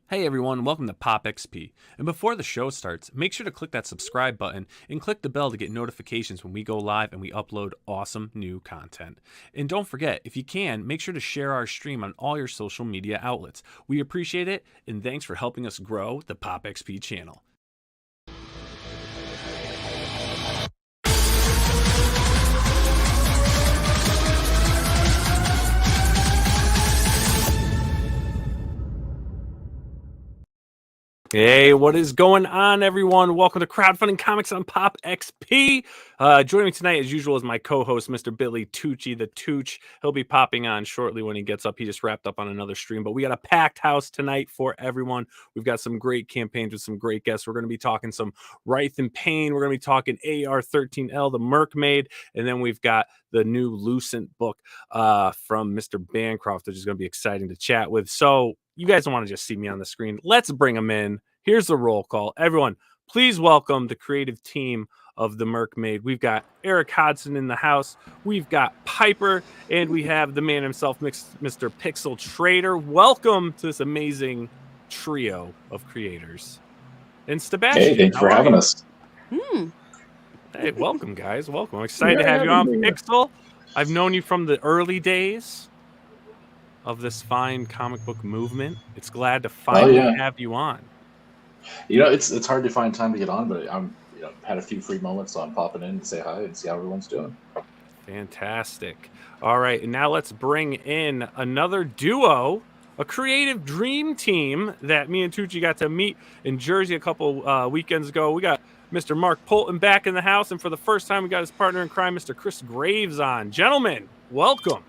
Hey everyone, welcome to Pop XP. And before the show starts, make sure to click that subscribe button and click the bell to get notifications when we go live and we upload awesome new content. And don't forget, if you can, make sure to share our stream on all your social media outlets. We appreciate it, and thanks for helping us grow the Pop XP channel. Hey, what is going on, everyone? Welcome to Crowdfunding Comics on Pop XP. Joining me tonight, as usual, is my co-host, Mr. Billy Tucci, the Tooch. He'll be popping on shortly when he gets up. He just wrapped up on another stream, but we got a packed house tonight for everyone. We've got some great campaigns with some great guests. We're going to be talking some Writhe and Payne. We're going to be talking AR-13L, the Mercmaid, and then we've got the new Lucent book from Mr. Bancroft, which is going to be exciting to chat with. So you guys don't want to just see me on the screen. Let's bring them in. Here's the roll call. Everyone, please welcome the creative team of the Mercmaid. We've got Erik Hodson in the house. We've got Piper, and we have the man himself, Mr. PixelTraitor. Welcome to this amazing trio of creators. And Sebastian. Hey, thanks for having us. Hey, welcome, guys. Welcome. I'm excited to have you on, Pixel. I've known you from the early days of this fine comic book movement. It's glad to finally have you on. You know, it's hard to find time to get on, but I'm had a few free moments, so I'm popping in to say hi and see how everyone's doing. Fantastic. All right, and now let's bring in another duo, a creative dream team that me and Tucci got to meet in Jersey a couple weekends ago. We got Mr. Mark Poulton back in the house, and for the first time, we got his partner in crime, Mr. Chris Graves, on. Gentlemen, welcome.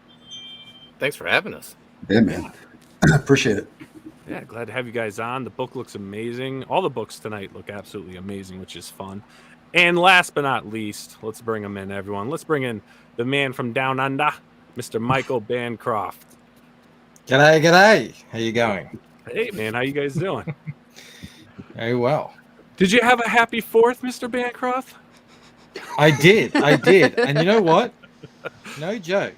Thanks for having us. Yeah, man. Appreciate it. Yeah, glad to have you guys on. The book looks amazing. All the books tonight look absolutely amazing, which is fun. And last but not least, let's bring him in, everyone. Let's bring in the man from down under, Mr. Michael Bancroft. G'day, g'day. How you going? Hey, man, how you guys doing? Very well. Did you have a happy 4th, Mr. Bancroft? I did. And you know what? No joke.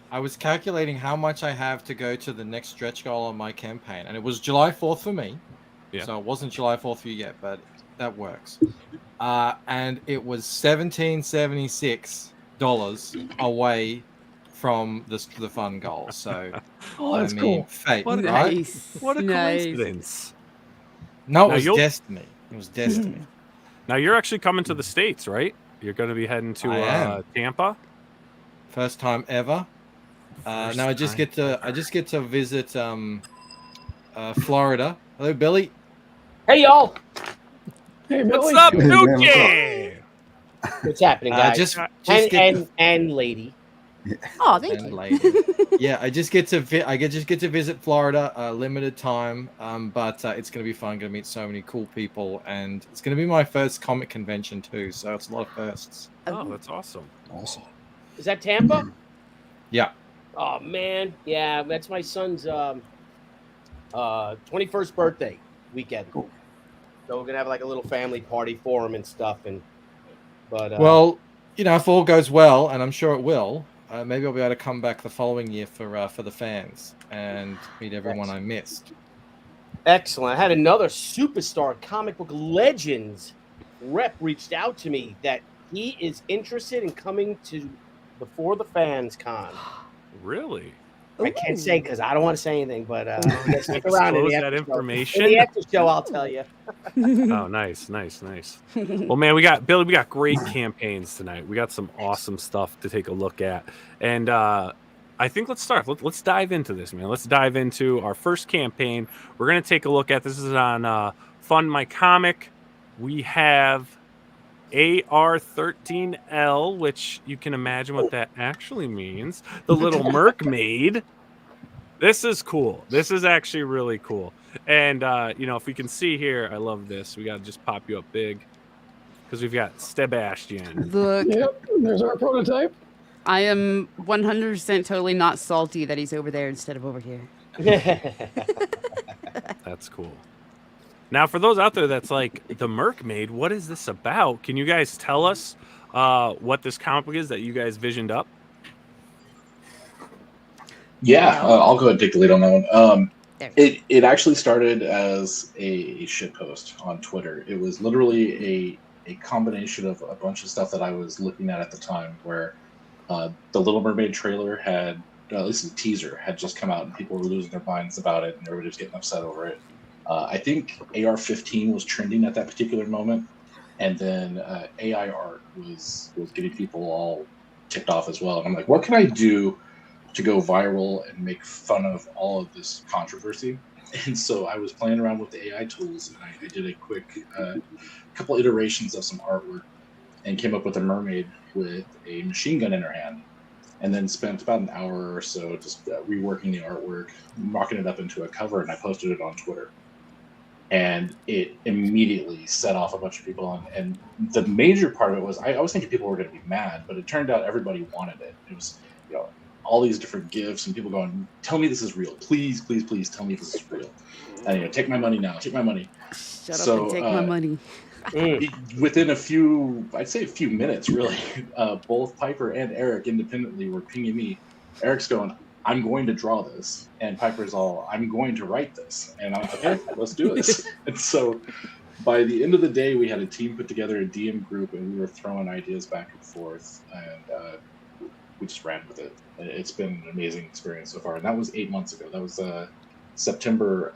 I was calculating how much I have to go to the next stretch goal on my campaign, and it was July 4th for me. Yeah. So it wasn't July 4th for you yet, but that works. And it was $17.76 away from the fun goal. So that's cool. Fate, what right? What a coincidence. No, it was destiny. It was destiny. Now you're actually coming to the States, right? You're going to be heading to Tampa. First time ever. Now I just get to visit Florida. Hello, Billy. Hey, y'all. Hey, Billy. What's up, Dookie? What's happening, guys? And lady. Oh, thank you. Lady. Yeah, I just get to visit Florida, limited time, but it's gonna be fun. Gonna meet so many cool people, and it's gonna be my first comic convention too. So it's a lot of firsts. Oh, that's awesome. Awesome. Is that Tampa? Yeah. Oh man, yeah, that's my son's 21st birthday weekend. Cool. So we're gonna have like a little family party for him and stuff. But well, if all goes well, and I'm sure it will, maybe I'll be able to come back the following year for the fans and meet everyone I missed. Excellent. I had another superstar comic book legends rep reached out to me that he is interested in coming to Before the Fans Con. Really? I can't say because I don't want to say anything, but stick around in that information. In the after show, I'll tell you. Oh, nice. Well, man, we got great campaigns tonight. We got some awesome stuff to take a look at, and I think let's start. Let's dive into this, man. Let's dive into our first campaign. We're gonna take a look at this. Is on Fund My Comic. We have AR-13L, which you can imagine what that actually means. The little Mercmaid. This is cool. This is actually really cool. And, if we can see here, I love this. We got to just pop you up big because we've got Sebastian. Look. Yep, there's our prototype. I am 100% totally not salty that he's over there instead of over here. That's cool. Now, for those out there that's like, the Mercmaid, what is this about? Can you guys tell us what this comic book is that you guys visioned up? Yeah, I'll go ahead and take the lead on that one. There. It actually started as a shitpost on Twitter. It was literally a combination of a bunch of stuff that I was looking at the time, where the Little Mermaid trailer had, at least the teaser, had just come out, and people were losing their minds about it, and everybody was getting upset over it. I think AR-15 was trending at that particular moment, and then AI art was getting people all ticked off as well. And I'm like, what can I do to go viral and make fun of all of this controversy? And so I was playing around with the AI tools, and I did a quick couple iterations of some artwork and came up with a mermaid with a machine gun in her hand, and then spent about an hour or so just reworking the artwork, mocking it up into a cover, and I posted it on Twitter. And it immediately set off a bunch of people. And the major part of it was, I was thinking people were going to be mad, but it turned out everybody wanted it. It was, all these different gifs and people going, "Tell me this is real. Please, please, please tell me this is real. And, take my money now. Take my money." Shut up and take my money. Within a few minutes, really, both Piper and Erik independently were pinging me. Eric's going, "I'm going to draw this," and Piper's all, "I'm going to write this." And I'm like, "Okay, let's do this." And so by the end of the day, we had a team put together, a DM group, and we were throwing ideas back and forth, and we just ran with it. It's been an amazing experience so far. And that was 8 months ago. That was September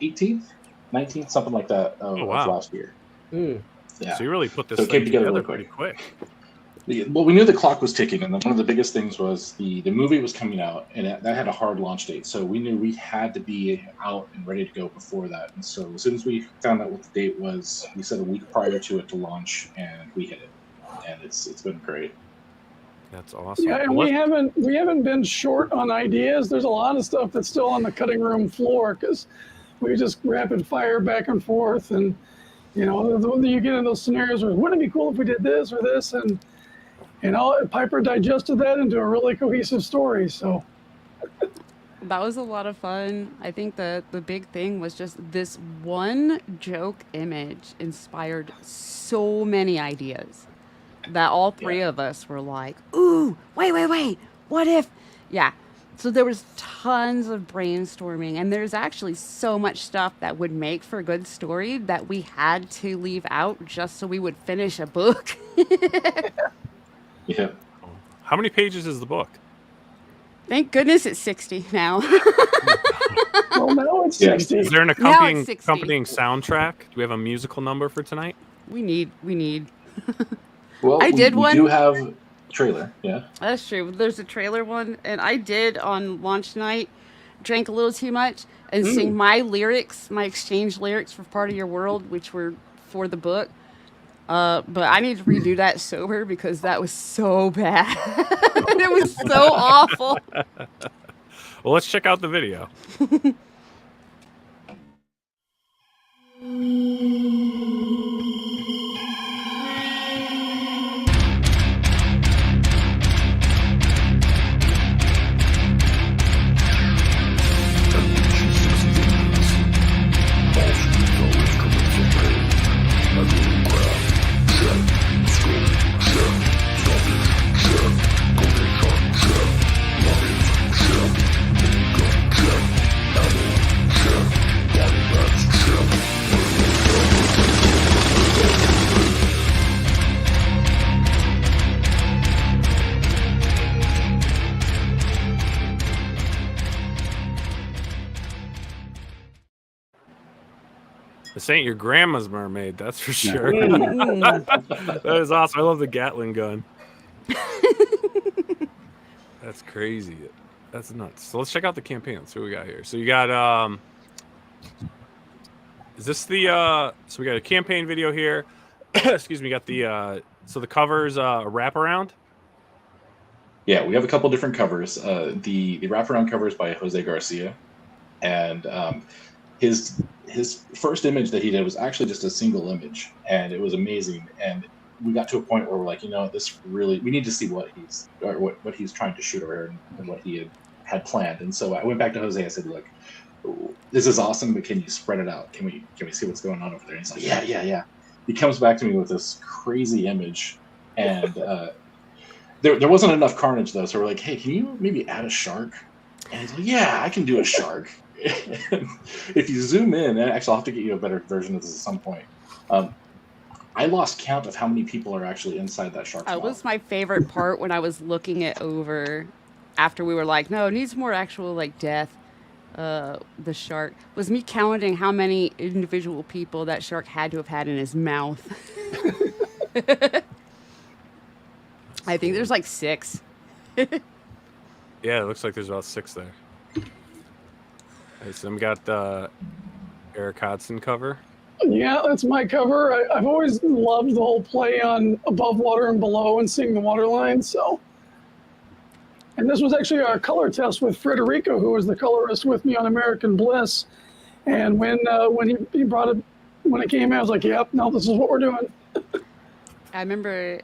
18th, 19th, something like that of last year. Yeah. So you really put this so it came together really pretty quick. Well, we knew the clock was ticking, and one of the biggest things was the movie was coming out, and that had a hard launch date. So we knew we had to be out and ready to go before that. And so as soon as we found out what the date was, we said a week prior to it to launch, and we hit it. And it's been great. That's awesome. Yeah, and we haven't been short on ideas. There's a lot of stuff that's still on the cutting room floor because we just rapid fire back and forth, and you get in those scenarios where wouldn't it be cool if we did this or this, and Piper digested that into a really cohesive story. So that was a lot of fun. I think the big thing was just this one joke image inspired so many ideas that all three of us were like, "Ooh, wait, what if?" Yeah. So there was tons of brainstorming, and there's actually so much stuff that would make for a good story that we had to leave out just so we would finish a book. Yeah. How many pages is the book? Thank goodness it's 60 now. Well, now it's 60. Is there an Now it's 60. accompanying soundtrack? Do we have a musical number for tonight? We need. Well, I did we one. do have a trailer, yeah. That's true. There's a trailer one, and I did on launch night drank a little too much and sing my lyrics, my exchange lyrics for Part of Your World, which were for the book. But I need to redo that sober because that was so bad. It was so awful. Well, let's check out the video. This ain't your grandma's mermaid, that's for sure. That is awesome. I love the Gatling gun. That's crazy. That's nuts. So let's check out the campaign. Let's see what we got here. So you got is this the so we got a campaign video here. Excuse me, we got the so the cover's a wraparound. Yeah, we have a couple different covers. The wraparound cover is by Jose Garcia, and his first image that he did was actually just a single image, and it was amazing. And we got to a point where we're like, this really, we need to see what he's trying to shoot over and what he had planned. And so I went back to Jose. I said, "Look, this is awesome, but can you spread it out? Can we see what's going on over there?" And he's like, "Yeah." He comes back to me with this crazy image, and there wasn't enough carnage though. So we're like, "Hey, can you maybe add a shark?" And he's like, yeah, I can do a shark. If you zoom in, and actually I'll have to get you a better version of this at some point. I lost count of how many people are actually inside that shark's That mouth. was my favorite part when I was looking it over after we were like, no, it needs more actual like death. The shark was me counting how many individual people that shark had to have had in his mouth. I think there's like 6. Yeah, it looks like there's about 6 there. Nice. Then we got the Erik Hodson cover. Yeah, that's my cover. I've always loved the whole play on above water and below and seeing the water lines. So, and this was actually our color test with Federico, who was the colorist with me on American Bliss. And when he brought it, when it came out, I was like, "Yep, no, this is what we're doing." I remember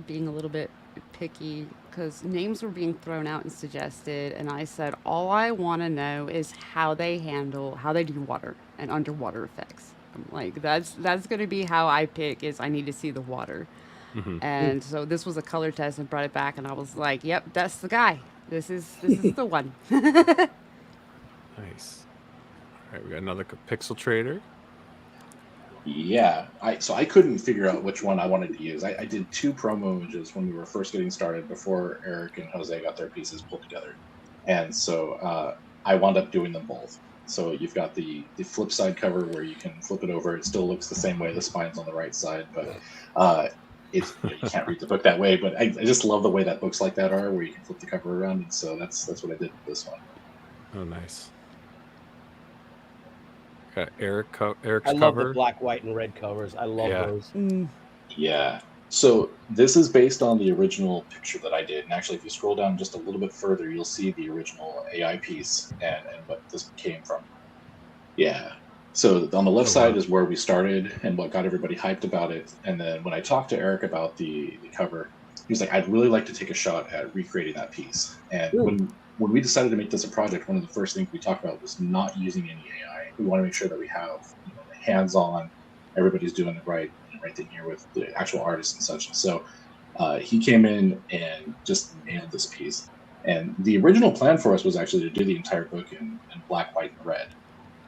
being a little bit picky because names were being thrown out and suggested, and I said, all I want to know is how they do water and underwater effects. I'm like, that's going to be how I pick, is I need to see the water. Mm-hmm. And so this was a color test and brought it back, and I was like, yep, that's the guy. This is the one. Nice. All right, we got another PixelTraitor. Yeah, so I couldn't figure out which one I wanted to use. I did 2 promo images when we were first getting started before Erik and Jose got their pieces pulled together. And so I wound up doing them both. So you've got the flip side cover where you can flip it over. It still looks the same way. The spine's on the right side, but you can't read the book that way. But I just love the way that books like that are, where you can flip the cover around. And so that's what I did with this one. Oh, nice. Got Erik's I love cover. the black, white, and red covers. I love those. Yeah. So this is based on the original picture that I did. And actually, if you scroll down just a little bit further, you'll see the original AI piece and what this came from. Yeah. So on the left side is where we started and what got everybody hyped about it. And then when I talked to Erik about the cover, he was like, I'd really like to take a shot at recreating that piece. And when we decided to make this a project, one of the first things we talked about was not using any AI. We want to make sure that we have hands-on, everybody's doing it right thing here with the actual artists and such. So he came in and just nailed this piece. And the original plan for us was actually to do the entire book in black, white, and red,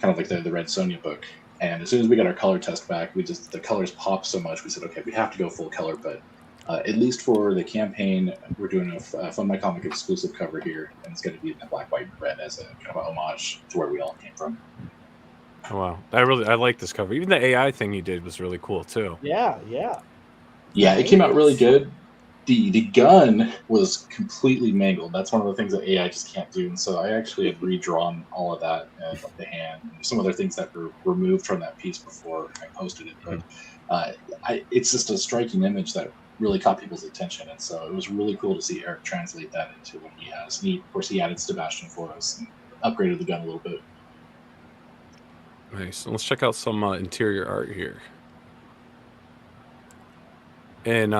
kind of like the Red Sonja book. And as soon as we got our color test back, the colors popped so much, we said, okay, we have to go full color, but at least for the campaign, we're doing a Fun My Comic exclusive cover here, and it's going to be in the black, white, and red as a kind of a homage to where we all came from. Oh, wow. I like this cover. Even the AI thing you did was really cool too. Yeah. Yeah, it came out really good. The gun was completely mangled. That's one of the things that AI just can't do. And so I actually had redrawn all of that and the hand and some other things that were removed from that piece before I posted it. But it's just a striking image that really caught people's attention. And so it was really cool to see Erik translate that into what he has. And of course, he added Sebastian for us and upgraded the gun a little bit. Nice. Let's check out some interior art here. And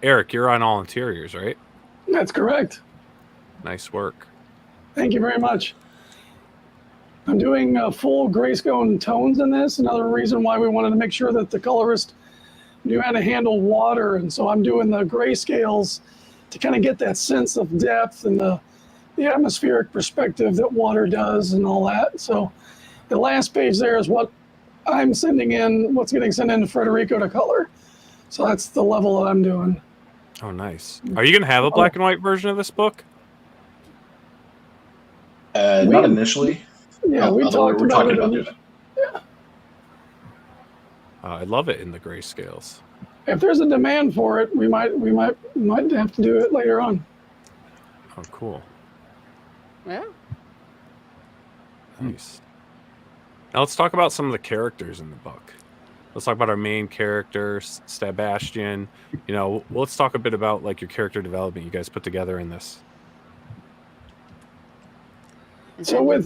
Erik, you're on all interiors, right? That's correct. Nice work. Thank you very much. I'm doing full grayscale tones in this. Another reason why we wanted to make sure that the colorist knew how to handle water. And so I'm doing the grayscales to kind of get that sense of depth and the atmospheric perspective that water does and all that. So the last page there is what I'm sending in, what's getting sent in to Federico to color. So that's the level that I'm doing. Oh, nice. Are you going to have a black and white version of this book? Not initially. Yeah, we talked about it. Yeah. I love it in the grayscales. If there's a demand for it, we might have to do it later on. Oh, cool. Yeah. Nice. Now let's talk about some of the characters in the book. Let's talk about our main character, Sebastian. Let's talk a bit about like your character development you guys put together in this. So with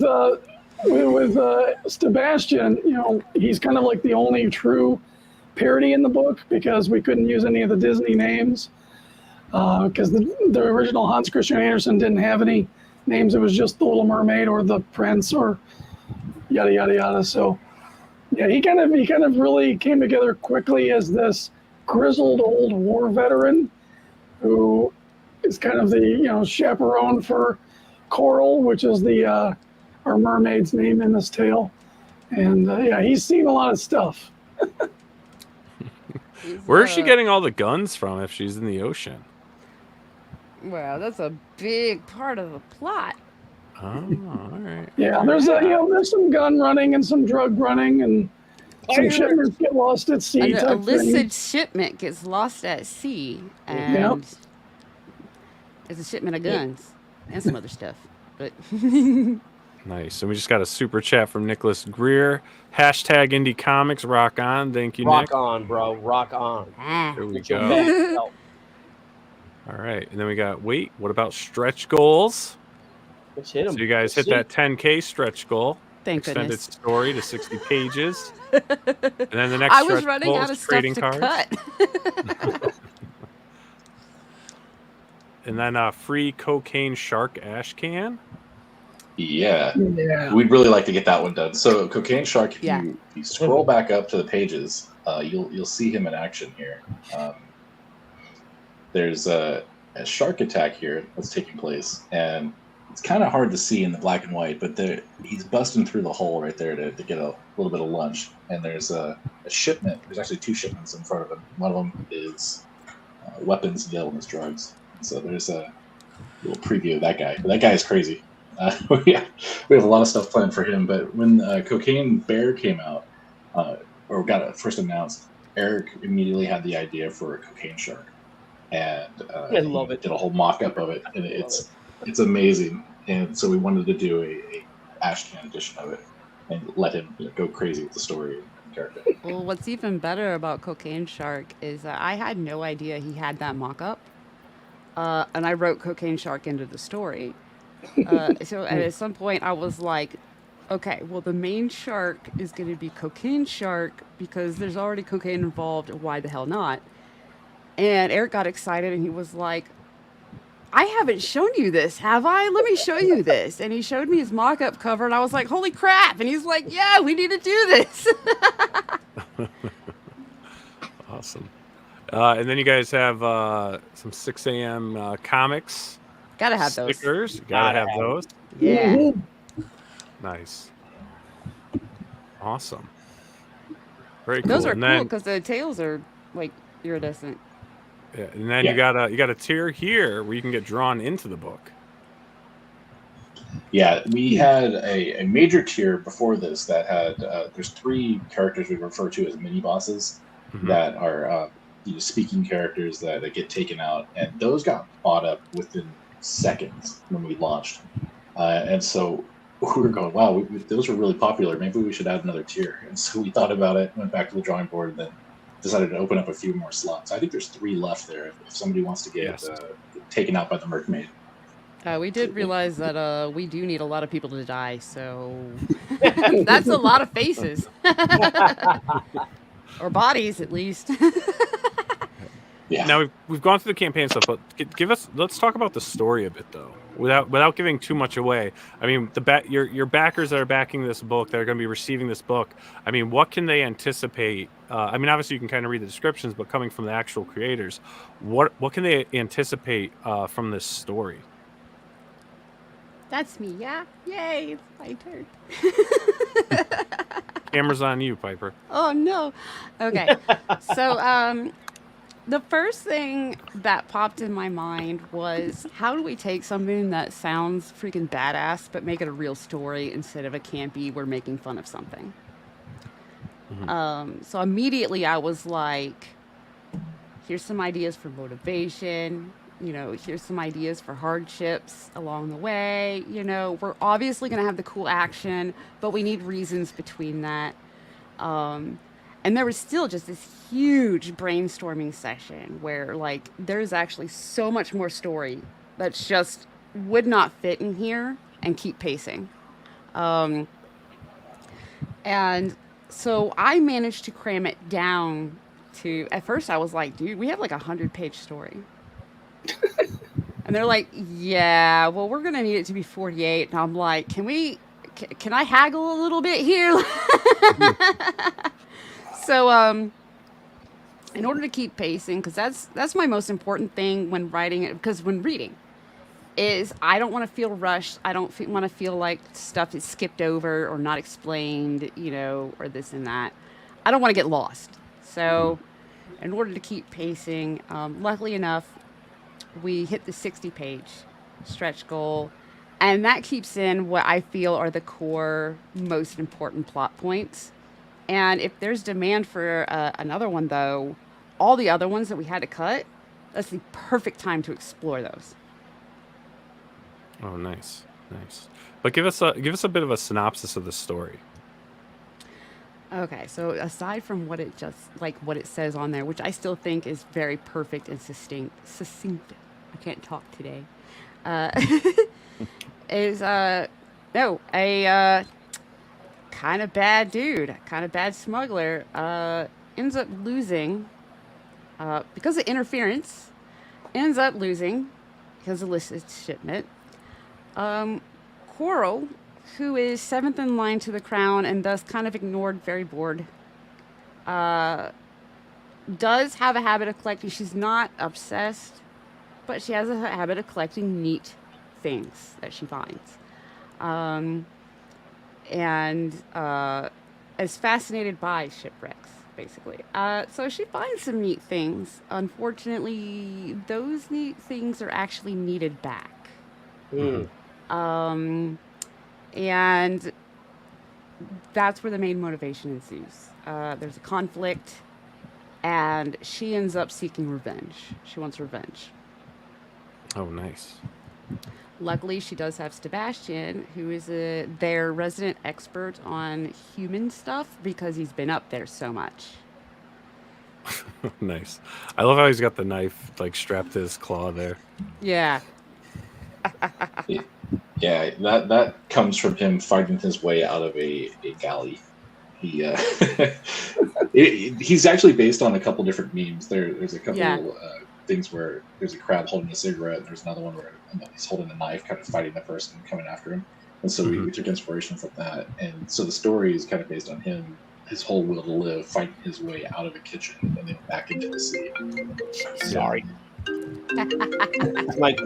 Sebastian, he's kind of like the only true parody in the book because we couldn't use any of the Disney names because the original Hans Christian Andersen didn't have any names. It was just the Little Mermaid or the Prince or yada yada yada. So yeah, he kind of really came together quickly as this grizzled old war veteran who is kind of the chaperone for Coral, which is our mermaid's name in this tale. And yeah, he's seen a lot of stuff. Where is she getting all the guns from if she's in the ocean? Well, that's a big part of the plot. Oh, all right. Yeah, there's there's some gun running and some drug running, and some shipments get lost at sea. An illicit shipment gets lost at sea, and it's a shipment of guns and some other stuff. But Nice. And we just got a super chat from Nicholas Greer. Hashtag Indie Comics. Rock on. Thank you, Rock Nick. on, bro. Rock on. Here we Get your go. man out. All right. And then we got, what about stretch goals? Let's hit 'em. So you guys hit Let's that 10K stretch goal. thank Extended goodness. story to 60 pages. And then the next I was stretch running goal out is of stuff trading to cards. cut. And then free cocaine shark ash can. Yeah. Yeah. We'd really like to get that one done. So Cocaine Shark, if Yeah. you scroll back up to the pages, you'll see him in action here. There's a shark attack here that's taking place, and it's kind of hard to see in the black and white, but he's busting through the hole right there to get a little bit of lunch. And there's a shipment. There's actually 2 shipments in front of him. One of them is weapons, the other one is drugs. So there's a little preview of that guy. That guy is crazy. We have a lot of stuff planned for him, but when Cocaine Bear came out, or got first announced, Erik immediately had the idea for a Cocaine Shark, and I love it. did a whole mock-up of it, and it's amazing. And so we wanted to do a ash can edition of it and let him go crazy with the story and character. Well, what's even better about Cocaine Shark is that I had no idea he had that mock-up, and I wrote Cocaine Shark into the story. So at some point I was like, okay, well, the main shark is going to be Cocaine Shark because there's already cocaine involved. Why the hell not? And Erik got excited and he was like, I haven't shown you this, have I? Let me show you this. And he showed me his mock-up cover and I was like, holy crap. And he's like, yeah, we need to do this. Awesome. And then you guys have some 6 a.m. comics. Gotta have those. Stickers. Gotta have those. Yeah. Nice. Awesome. Very cool. Those are and cool then, because the tails are like iridescent. yeah, and then you got a tier here where you can get drawn into the book. Yeah, we had a major tier before this that had there's 3 characters we refer to as mini bosses that are speaking characters that get taken out, and those got bought up within seconds when we launched, and so we were going, wow, those were really popular. Maybe we should add another tier. And so we thought about it, went back to the drawing board, and then decided to open up a few more slots. I think there's 3 left there if somebody wants to get taken out by the Mercmaid. We did realize that we do need a lot of people to die, so that's a lot of faces. Or bodies, at least. Yeah. Now we've gone through the campaign stuff, but let's talk about the story a bit though, without giving too much away. I mean, your backers that are backing this book, that are going to be receiving this book. I mean, what can they anticipate? I mean, obviously you can kind of read the descriptions, but coming from the actual creators, what can they anticipate from this story? That's me, yeah? Yay, it's my turn. Camera's on you, Piper. Oh, no. Okay. So, the first thing that popped in my mind was, how do we take something that sounds freaking badass, but make it a real story instead of a campy, we're making fun of something? So immediately I was like, here's some ideas for motivation. Here's some ideas for hardships along the way. We're obviously going to have the cool action, but we need reasons between that. And there was still just this huge brainstorming session where, there's actually so much more story that's just would not fit in here and keep pacing. And so I managed to cram it down to, at first I was like, dude, we have like a 100-page story. And they're like, yeah, well, we're going to need it to be 48. And I'm like, can I haggle a little bit here? So, in order to keep pacing, because that's my most important thing when writing it, because when reading, is I don't want to feel rushed. I don't want to feel like stuff is skipped over or not explained, or this and that. I don't want to get lost. So in order to keep pacing, luckily enough, we hit the 60-page stretch goal. And that keeps in what I feel are the core, most important plot points. And if there's demand for another one, though, all the other ones that we had to cut, that's the perfect time to explore those. Oh, nice. But give us a bit of a synopsis of the story. Okay, so aside from what it says on there, which I still think is very perfect and succinct. I can't talk today. Is a kind of bad dude, kind of bad smuggler, ends up losing because of interference. Ends up losing because of illicit shipment. Coral, who is 7th in line to the crown and thus kind of ignored, very bored, does have a habit of collecting. She's not obsessed, but she has a habit of collecting neat things that she finds. And is fascinated by shipwrecks, basically. So she finds some neat things. Unfortunately, those neat things are actually needed back. And that's where the main motivation ensues. There's a conflict, and she ends up seeking revenge. She wants revenge. Oh, nice. Luckily, she does have Sebastian, who is their resident expert on human stuff because he's been up there so much. Nice. I love how he's got the knife strapped to his claw there. Yeah. Yeah, that comes from him fighting his way out of a galley. He he's actually based on a couple different memes. There's a couple things where there's a crab holding a cigarette, and there's another one where he's holding a knife, kind of fighting the person coming after him. And so we took inspiration from that. And so the story is kind of based on him, his whole will to live, fighting his way out of a kitchen and then back into the sea. Sorry. Like,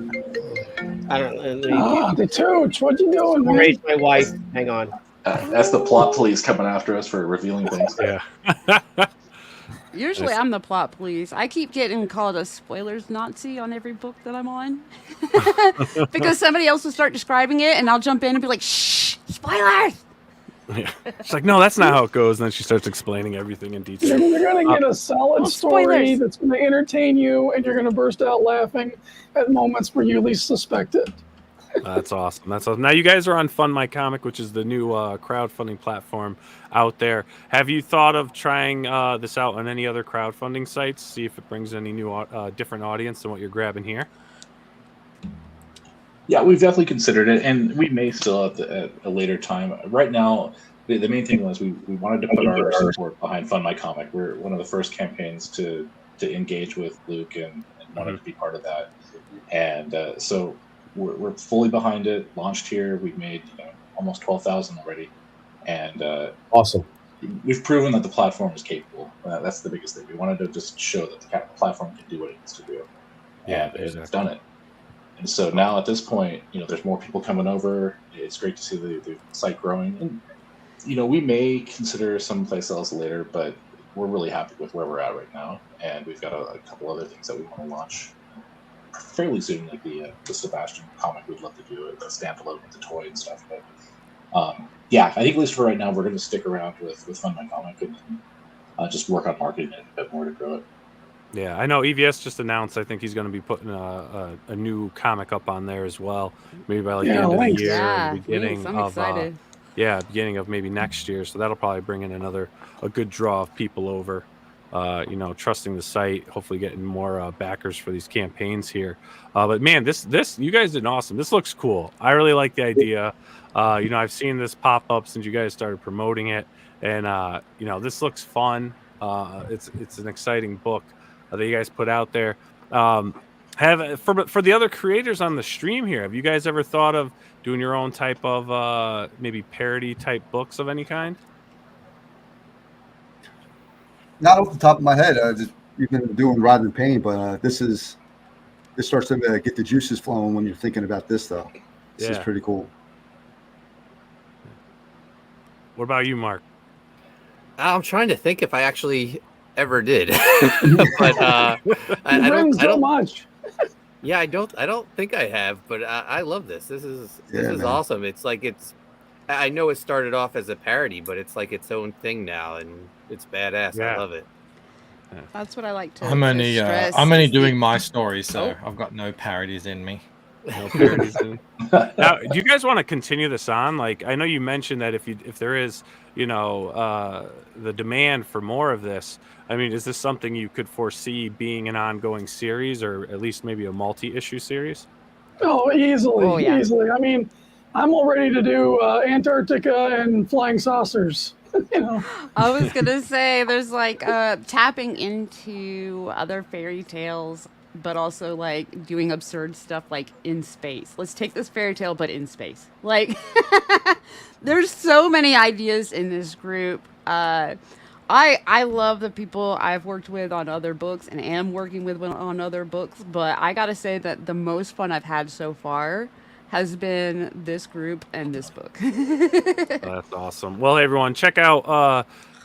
I don't know. The Tooch, what you doing, man? Raise my wife. Hang on. That's the plot police coming after us for revealing things. Yeah. Usually I'm the plot police. I keep getting called a spoilers Nazi on every book that I'm on. Because somebody else will start describing it and I'll jump in and be like, shh, spoilers! Yeah. She's like, no, that's not how it goes. And then she starts explaining everything in detail. You're going to get a solid story that's going to entertain you, and you're going to burst out laughing at moments where you least suspect it. That's awesome. That's awesome. Now you guys are on Fund My Comic, which is the new crowdfunding platform out there. Have you thought of trying this out on any other crowdfunding sites? See if it brings any new, different audience than what you're grabbing here. Yeah, we've definitely considered it, and we may still at a later time. Right now, the main thing was we wanted to put our support behind Fund My Comic. We're one of the first campaigns to engage with Luke and wanted to be part of that. And so we're fully behind it. Launched here, we've made almost 12,000 already, and awesome. We've proven that the platform is capable. That's the biggest thing. We wanted to just show that the platform can do what it needs to do, and it's done it. And so now at this point, there's more people coming over. It's great to see the site growing. And, we may consider someplace else later, but we're really happy with where we're at right now. And we've got a couple other things that we want to launch fairly soon, like the Sebastian comic. We'd love to do it, the standalone with the toy and stuff. But I think at least for right now, we're going to stick around with Fund My Comic and just work on marketing it a bit more to grow it. Yeah, I know EVS just announced. I think he's going to be putting a new comic up on there as well. Maybe by the end of the year, beginning of maybe next year. So that'll probably bring in a good draw of people over. Trusting the site, hopefully getting more backers for these campaigns here. But man, this you guys did awesome. This looks cool. I really like the idea. I've seen this pop up since you guys started promoting it, and this looks fun. It's an exciting book that you guys put out there. For the other creators on the stream here, have you guys ever thought of doing your own type of maybe parody type books of any kind? Not off the top of my head. We've been doing Writhe and Payne, but this is it starts to get the juices flowing when you're thinking about this stuff. This is pretty cool. What about you, Mark? I'm trying to think if I actually ever did, but I don't much. Yeah, I don't think I have, but I love this. This is awesome. It's like I know it started off as a parody, but it's like its own thing now, and it's badass. Yeah. I love it. That's what I like to. I'm only doing my story, so Oh. I've got no parodies in me. No parodies in. Now, do you guys want to continue this on? Like, I know you mentioned that if there is, the demand for more of this, I mean, is this something you could foresee being an ongoing series, or at least maybe a multi-issue series? Oh, easily, Oh, yeah. easily. I mean, I'm all ready to do Antarctica and flying saucers. I was gonna say there's like tapping into other fairy tales, but also like doing absurd stuff like in space. Let's take this fairy tale, but in space. Like, there's so many ideas in this group. I love the people I've worked with on other books and am working with on other books, but I gotta say that the most fun I've had so far has been this group and this book. That's awesome. Well, everyone, check out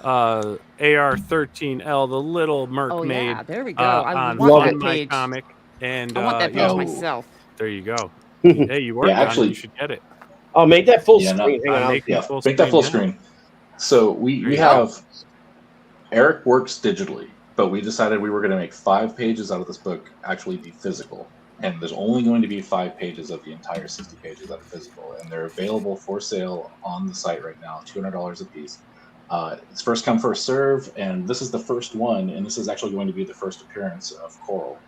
AR-13L, the Little Mercmaid. Oh yeah, there we go. I on want Fun that My page. Comic, and I want that page myself. There you go. Hey, you worked on actually- it. You should get it. Oh, make that full Yeah, no, screen. Hang on. Make Yeah, that full make that full screen, screen. So we you have Erik works digitally, but we decided we were going to make 5 pages out of this book actually be physical. And there's only going to be 5 pages of the entire 60 pages that are physical, and they're available for sale on the site right now, $200 a piece. It's first come, first serve, and this is the first one, and this is actually going to be the first appearance of Coral.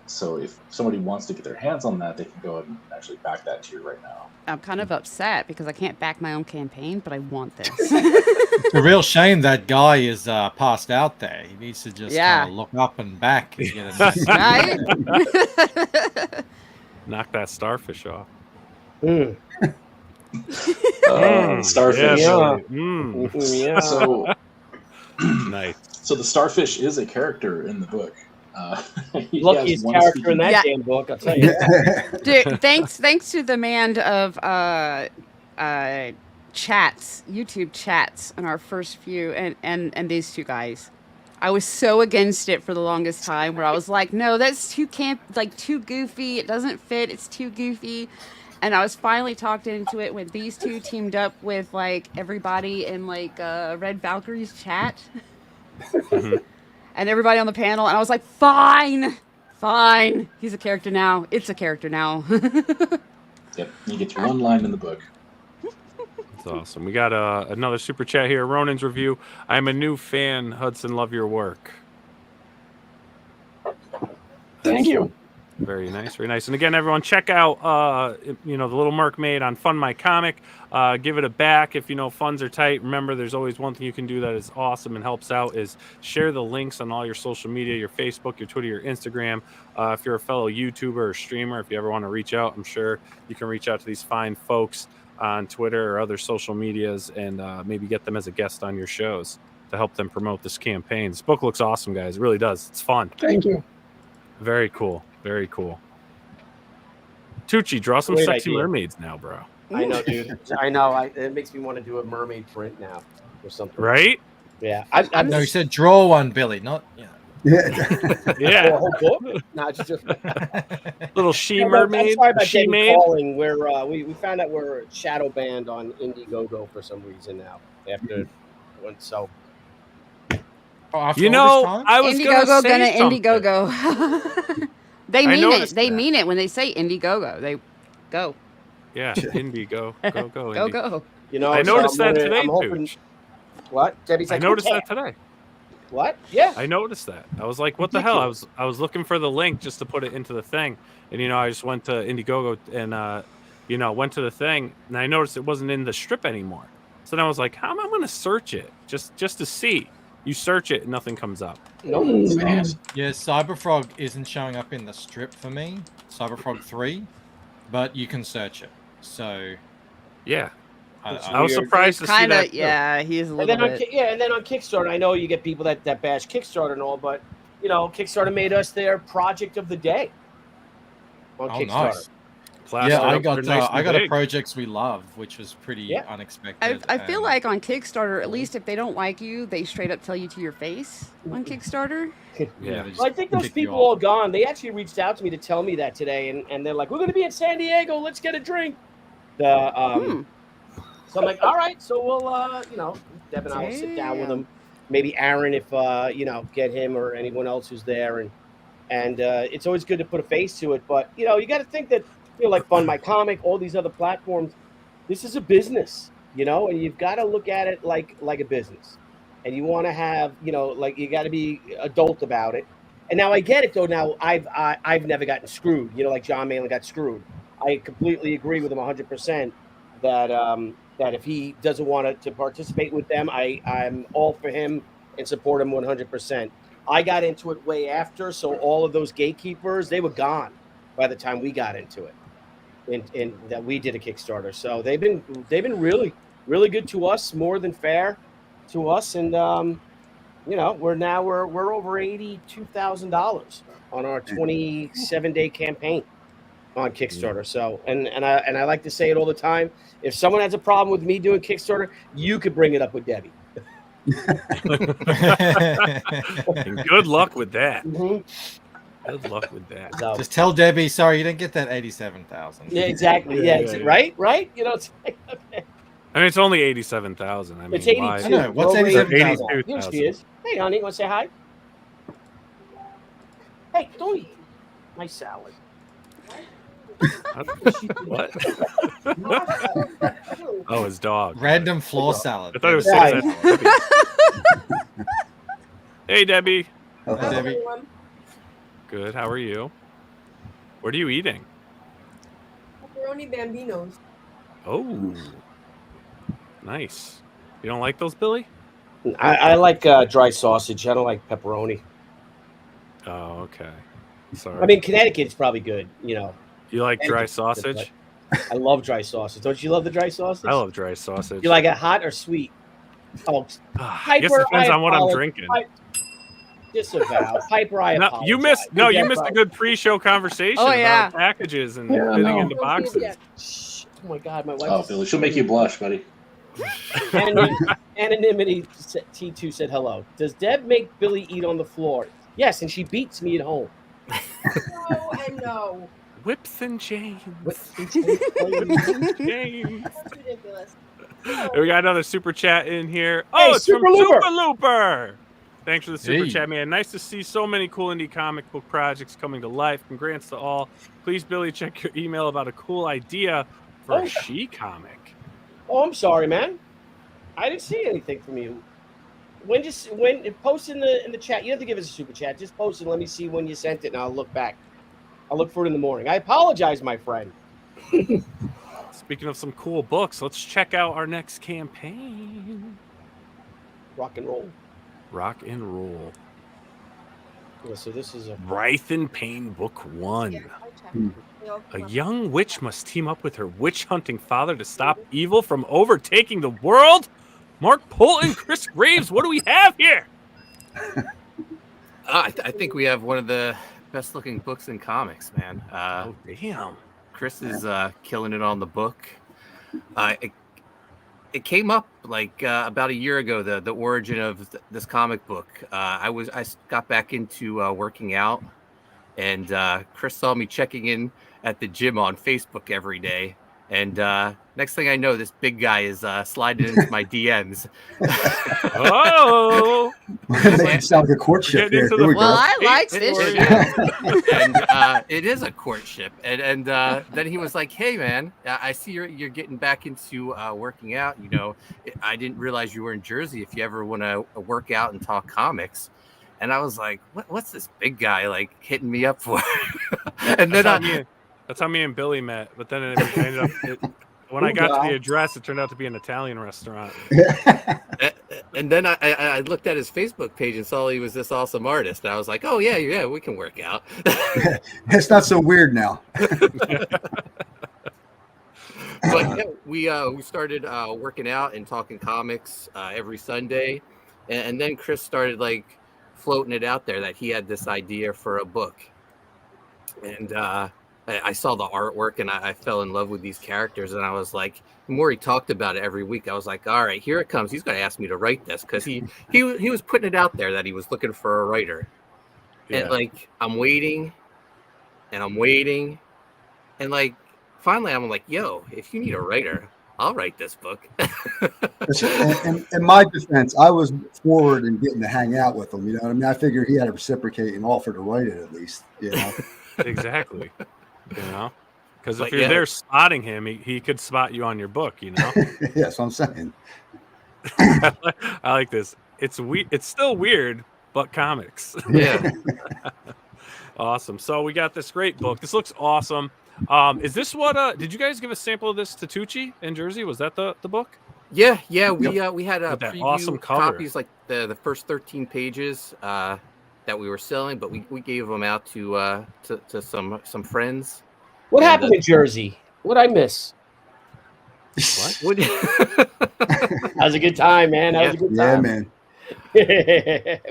So if somebody wants to get their hands on that, they can go ahead and actually back that tier right now. I'm kind of upset because I can't back my own campaign, but I want this. It's a real shame that guy is passed out there. He needs to just Yeah. kind of look up and back. And get a nice Right? Knock that starfish off. Starfish. Yeah. Yeah. So, Nice. so the starfish is a character in the book. He has Luckiest one character speaking- in that Yeah. damn book, I'll tell you. Dude, thanks to the man of chats, YouTube chats in our first few, and these two guys. I was so against it for the longest time, where I was like, no, that's too too goofy. It doesn't fit. It's too goofy. And I was finally talked into it when these two teamed up with like everybody in like Red Valkyrie's chat. And everybody on the panel, and I was like, fine, he's a character now. It's a character now. Yep, he gets one line in the book. That's awesome. We got another super chat here. Ronan's review. I'm a new fan. Hudson, love your work. Thank you. Very nice, very nice. And again, everyone, check out the Little Mercmaid on Fund My Comic. Give it a back if funds are tight. Remember, there's always one thing you can do that is awesome and helps out is share the links on all your social media, your Facebook, your Twitter, your Instagram. If you're a fellow YouTuber or streamer, if you ever want to reach out, I'm sure you can reach out to these fine folks on Twitter or other social medias and maybe get them as a guest on your shows to help them promote this campaign. This book looks awesome, guys. It really does. It's fun. Thank you. Very cool. Very cool. Tucci, draw some Great sexy idea. mermaids now, bro. I know, dude. I know. It makes me want to do a mermaid print now or something. Right? Yeah. I'm No, he said draw one, Billy, not. Yeah. Yeah. a whole book? No, it's just Little she Yeah, but mermaid. I'm sorry about She Debbie maid. calling. Where we found out we're shadow banned on Indiegogo for some reason now. After so After You all know, this time? I was Indiegogo gonna say something. Indiegogo. They mean it. noticed They that. mean it when they say Indiegogo. They go. Yeah, Indie, go, go, Go, Indie. go. I noticed that I'm today, hoping, Tooch. what? Debbie's I like, noticed okay. that today. What? Yeah. I noticed that. I was like, what the hell? I was looking for the link just to put it into the thing. And, I just went to Indiegogo and, went to the thing. And I noticed it wasn't in the strip anymore. So then I was like, how am I going to search it? Just to see. You search it and nothing comes up. Nope. Man. Yeah, Cyberfrog isn't showing up in the strip for me. Cyberfrog 3, but you can search it. So Yeah. I I was weird. surprised to see Kind that. of, too. yeah, he is a And little then on bit. and then on Kickstarter, I know you get people that bash Kickstarter and all, but Kickstarter made us their project of the day. on Oh, Kickstarter. nice. Plaster Yeah, I up, got they're nice I and got a big. Projects We Love, which was pretty unexpected. I feel and- like on Kickstarter, at least if they don't like you, they straight up tell you to your face on Kickstarter. yeah, Yeah. they just Well, I think those kick you people off. all gone. They actually reached out to me to tell me that today, and they're like, "We're going to be in San Diego. Let's get a drink." So I'm like, "All right." So we'll, Deb and I will sit down with them. Maybe Aaron, if get him or anyone else who's there, and it's always good to put a face to it. But you got to think that like Fund My Comic, all these other platforms, this is a business, and you've got to look at it like a business. And you want to have, you got to be adult about it. And now I get it though. Now I've never gotten screwed. Like John Malin got screwed. I completely agree with him 100% that if he doesn't want to participate with them, I'm all for him and support him 100%. I got into it way after, so all of those gatekeepers, they were gone by the time we got into it, and that we did a Kickstarter. So they've been really, really good to us, more than fair to us, and we're over $82,000 on our 27-day campaign on Kickstarter. So and I like to say it all the time. If someone has a problem with me doing Kickstarter, you could bring it up with Debbie. And good luck with that. Mm-hmm. Good luck with that. So, Just tell Debbie, sorry, you didn't get that 87,000. yeah, exactly. Yeah, Yeah. Right. It's like, okay. I mean, it's only 87,000. I mean, It's 82. why? I know. What's Over 87,000? 82,000. Here she is. Hey, honey, want to say hi? Hey, don't eat my salad. What? Oh, his dog. Random floor salad. I thought it was Yeah. Debbie. Hey, Debbie. Hi, Debbie. Good. How are you? What are you eating? Pepperoni Bambinos. Oh, nice. You don't like those, Billy? I like dry sausage. I don't like pepperoni. Oh, okay. Sorry. I mean, Connecticut's probably good. you like dry sausage? I love dry sausage. Don't you love the dry sausage? I love dry sausage. You like it hot or sweet? Oh, I guess it depends on what I'm drinking. Disavow. Piper, I No, apologize. you missed a good pre-show conversation Oh, yeah. about packages and Yeah, fitting no. into boxes. Shh. Oh my God, my wife. Oh, Billy, she'll make you blush, buddy. Anonymity T2 said hello. Does Deb make Billy eat on the floor? Yes, and she beats me at home. No and no. Whips and chains. What? Whips and chains. That's ridiculous. We got another super chat in here. Hey, Oh, it's from Super Looper. Super Looper. Thanks for the super Hey. chat, man. Nice to see so many cool indie comic book projects coming to life. Congrats to all. Please, Billy, check your email about a cool idea for Oh. a She comic. Oh, I'm sorry, man. I didn't see anything from you. When post in the chat. You don't have to give us a super chat. Just post and let me see when you sent it, and I'll look back. I'll look for it in the morning. I apologize, my friend. Speaking of some cool books, let's check out our next campaign. Rock and roll. Rock and roll. Yeah, so this is a Writhe and Payne, Book 1. Yeah, I checked. Hmm. They all A come up. young witch must team up with her witch-hunting father to stop evil from overtaking the world. Mark Poulton, Chris Graves, what do we have here? I think we have one of the best-looking books in comics, man. Oh, damn. Chris is killing it on the book. It came up like about a year ago. The origin of this comic book. I got back into working out, and Chris saw me checking in at the gym on Facebook every day. And next thing I know, this big guy is sliding into my DMs. Oh, It sounds like a courtship Getting here. into Here the- we Well, go. I liked this Or- shit. And it is a courtship. And then he was like, "Hey, man, I see you're getting back into working out. I didn't realize you were in Jersey. If you ever want to work out and talk comics." And I was like, "What's this big guy like hitting me up for?" And then that's how me and Billy met. But then it ended up, when I got to the address, it turned out to be an Italian restaurant. And then I looked at his Facebook page and saw he was this awesome artist. And I was like, "Oh yeah, we can work out." It's not so weird now. But yeah, we started working out and talking comics every Sunday, and then Chris started like floating it out there that he had this idea for a book, and I saw the artwork and I fell in love with these characters, and I was like, the more he talked about it every week, I was like, all right, here it comes. He's going to ask me to write this, because he was putting it out there that he was looking for a writer. Yeah. And like, I'm waiting, and and like, finally I'm like, yo, if you need a writer, I'll write this book. In my defense, I was forward in getting to hang out with him. You know what I mean? I figured he had to reciprocate and offer to write it at least. You know? Exactly. You know, because if you're there spotting him, he could spot you on your book. You know. Yeah, that's what I'm saying. I like this. It's still weird, but comics. Yeah. Awesome. So we got this great book. This looks awesome. Is this what? Did you guys give a sample of this to Tucci in Jersey? Was that the book? Yeah. We had With that preview awesome cover. copies, like the first 13 pages that we were selling, but we gave them out to some friends. What happened in Jersey? What'd I miss? What? That was a good time, man. That was a good time. Yeah, man.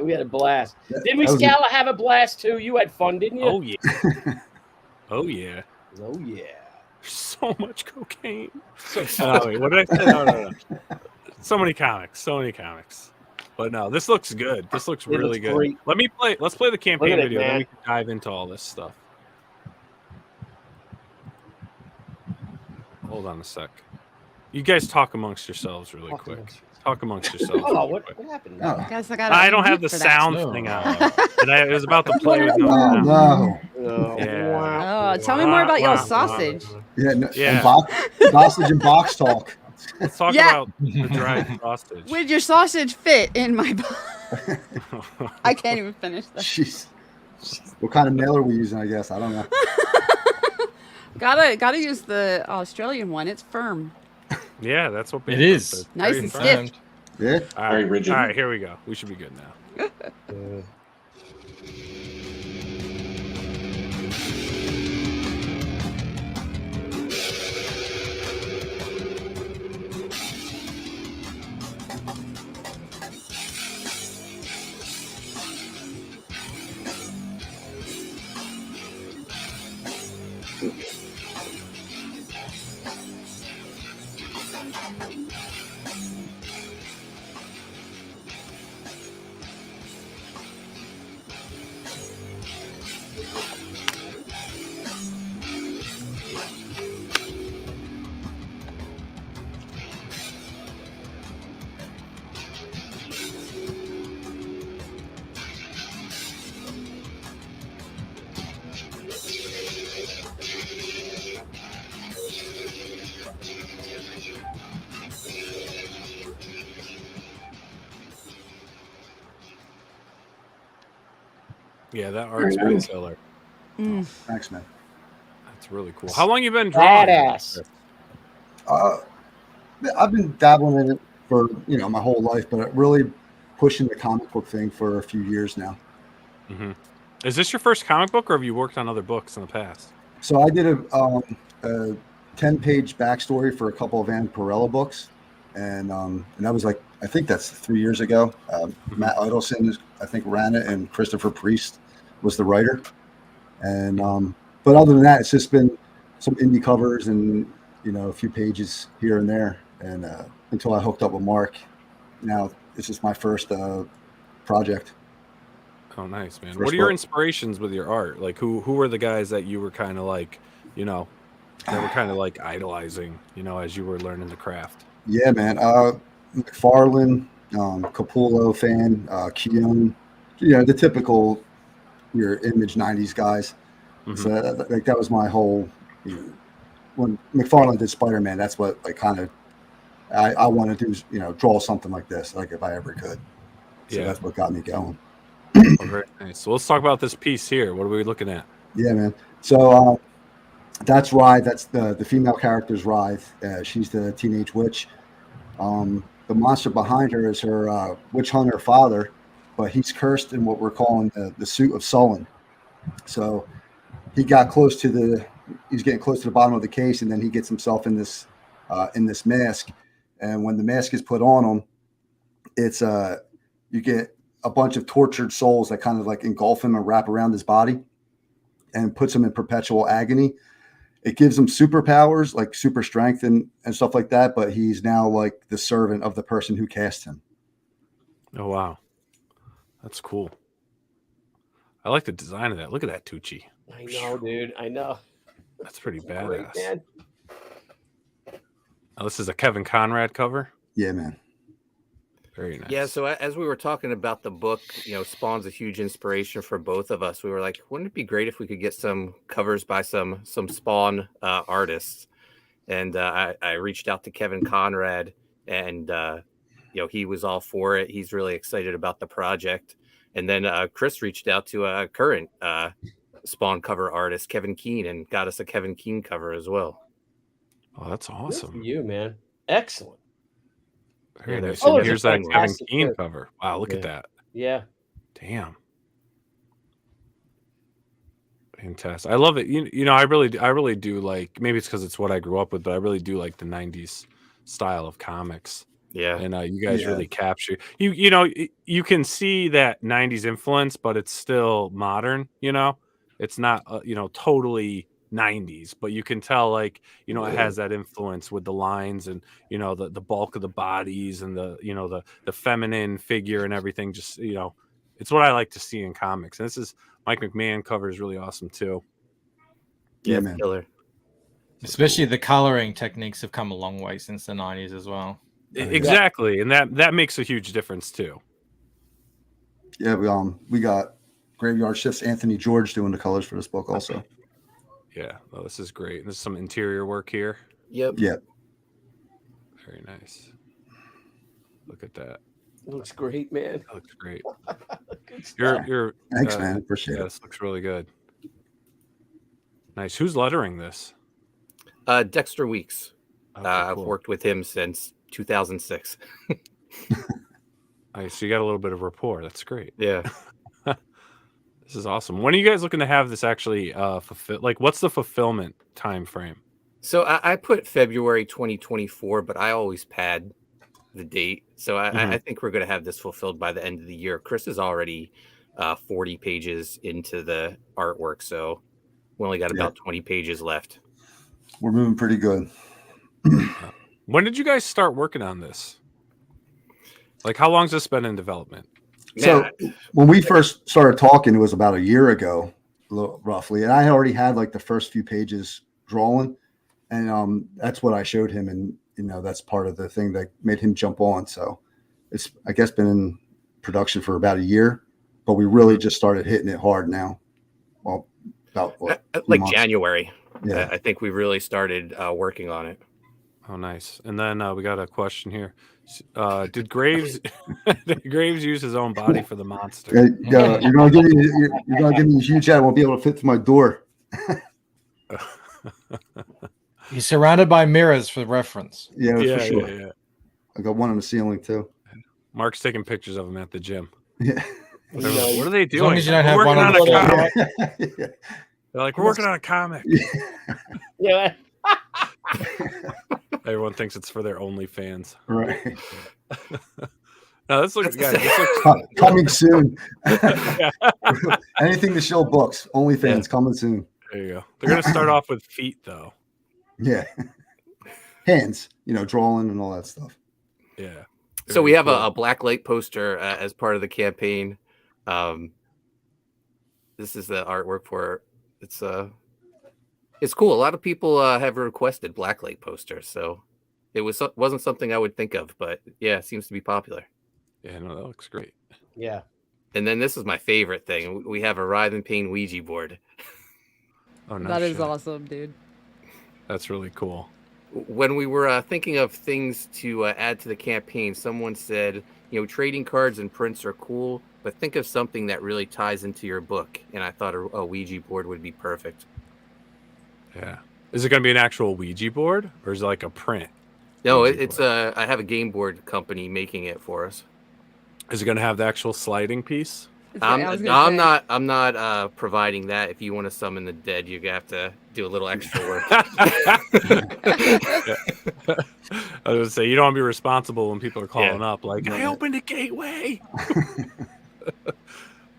We had a blast. Didn't we, Scala, have a blast too? You had fun, didn't you? Oh yeah. Oh yeah. Oh yeah. So much cocaine. Oh, wait, what did I say? No. So many comics. But no, this looks good. This looks really good. Great. Let's play the campaign Look at it, video, man. then we can dive into all this stuff. Hold on a sec. You guys talk amongst yourselves really quick. Talk amongst yourselves. Oh, really what quick. happened? Oh. Guys, I don't have the sound thing on. And I was about to play with no Oh, sound. no. Yeah. Oh, tell me more about your sausage. Yeah, no, Yeah. Sausage and box talk. Let's talk Yeah. about the dried sausage. Would your sausage fit in my I can't even finish that. Jeez. What kind of nail are we using, I guess? I don't know. Gotta use the Australian one. It's firm. Yeah, that's what It is. Nice Very and firm. stiff. Yeah. All Very right, rigid. All right, here we go. We should be good now. Yeah, that art's pretty killer. Mm. Thanks, man. That's really cool. How long you been drawing? Badass. I've been dabbling in it for my whole life, but really pushing the comic book thing for a few years now. Mm-hmm. Is this your first comic book, or have you worked on other books in the past? So I did a 10-page backstory for a couple of Ann Perella books, and that was like, I think that's 3 years ago. Matt Idelson, I think, ran it, and Christopher Priest was the writer. And but other than that, it's just been some indie covers and a few pages here and there. And until I hooked up with Mark, now this is my first project. Oh, nice, man. First What are your book. inspirations with your art? Like, who were the guys that you were kind of like, that were kind of like idolizing, as you were learning the craft? Yeah, man. McFarlane, Capullo fan, Keown, the typical your Image 90s guys. Mhm. So that was my whole, when McFarlane did Spider-Man, that's what I want to do, draw something like this, like if I ever could. So Yeah. that's what got me going. Oh, very nice. So let's talk about this piece here. What are we looking at? Yeah, man. So that's Writhe. That's the female character's Writhe. She's the teenage witch. The monster behind her is her witch hunter father, but he's cursed in what we're calling the suit of Sullen. So he's getting close to the bottom of the case, and then he gets himself in this mask. And when the mask is put on him, it's you get a bunch of tortured souls that kind of like engulf him and wrap around his body. and puts him in perpetual agony. It gives him superpowers, like super strength and stuff like that, but he's now like the servant of the person who cast him. Oh, wow. That's cool. I like the design of that. Look at that, Tucci. I know, dude. I know. That's pretty Great, badass. man. Oh, this is a Kevin Conrad cover. Yeah, man. Very nice. Yeah, so as we were talking about the book, Spawn's a huge inspiration for both of us. We were like, wouldn't it be great if we could get some covers by some Spawn artists? And I reached out to Kevin Conrad, and he was all for it. He's really excited about the project. And then Chris reached out to a current Spawn cover artist, Kevin Keane, and got us a Kevin Keane cover as well. Oh, that's Good awesome. for you, man. Excellent. Very Yeah, nice. there's And here's that Kevin fantastic Keane work. cover. Wow, look at Yeah. that. Yeah. Damn. Fantastic. I love it. I really do like, maybe it's because it's what I grew up with, but I really do like the 90s style of comics. Yeah. And you guys Yeah. really capture you can see that 90s influence, but it's still modern, It's not totally 90s, but you can tell it has that influence with the lines and the bulk of the bodies and the feminine figure and everything. Just it's what I like to see in comics. And this is Mike McMahon cover is really awesome too. Yeah, man. Killer. Especially the coloring techniques have come a long way since the 90s as well. Exactly, and that makes a huge difference too. Yeah, we got Graveyard Shift's Anthony George doing the colors for this book also. Yeah, well, this is great. There's some interior work here. Yep. Yeah. Very nice. Look at that. Looks great, man. That looks great. Good stuff. You're Thanks, man. Appreciate yeah, it. this looks really good. Nice. Who's lettering this? Dexter Weeks. Okay, I've cool. worked with him since 2006. Nice. So you got a little bit of rapport. That's great. Yeah. This is awesome. When are you guys looking to have this actually fulfill? What's the fulfillment time frame? So I put February 2024, but I always pad the date. So I think we're going to have this fulfilled by the end of the year. Chris is already 40 pages into the artwork, so we only got about 20 pages left. We're moving pretty good. When did you guys start working on this? How long's this been in development? So Man, when we first started talking, it was about a year ago, roughly, and I already had the first few pages drawing, and that's what I showed him, and that's part of the thing that made him jump on. So it's, I guess, been in production for about a year, but we really just started hitting it hard now. Well, about months. January. Yeah. I think we really started working on it. Oh, nice. And then we got a question here. Did Graves use his own body for the monster? You're gonna give me a huge head. I won't be able to fit through my door. He's surrounded by mirrors for reference. Yeah, Yeah, for sure. yeah. I got one on the ceiling too. Mark's taking pictures of him at the gym. Yeah. What are they As doing? long as you don't have We're one working on on the a comic. Yeah. They're like, we're working on a comic. Yeah. Everyone thinks it's for their OnlyFans. Right. No, this looks good. Coming soon. Yeah. Anything to show books. OnlyFans coming soon. There you go. They're gonna start off with feet, though. Yeah. Hands, drawing and all that stuff. Yeah. So we have a Black Light poster as part of the campaign. This is the artwork for it. It's cool. A lot of people have requested Black Light posters, so it wasn't something I would think of, but yeah, it seems to be popular. Yeah, no, that looks great. Yeah. And then this is my favorite thing. We have a Writhe and Payne Ouija board. Oh, no That is shit. awesome, dude. That's really cool. When we were thinking of things to add to the campaign, someone said, trading cards and prints are cool, but think of something that really ties into your book. And I thought a Ouija board would be perfect. Yeah. Is it going to be an actual Ouija board, or is it like a print? No, Ouija it's board? I have a game board company making it for us. Is it going to have the actual sliding piece? I was gonna say. I'm not providing that. If you want to summon the dead, you have to do a little extra work. I was going to say, you don't want to be responsible when people are calling up like, I opened a gateway.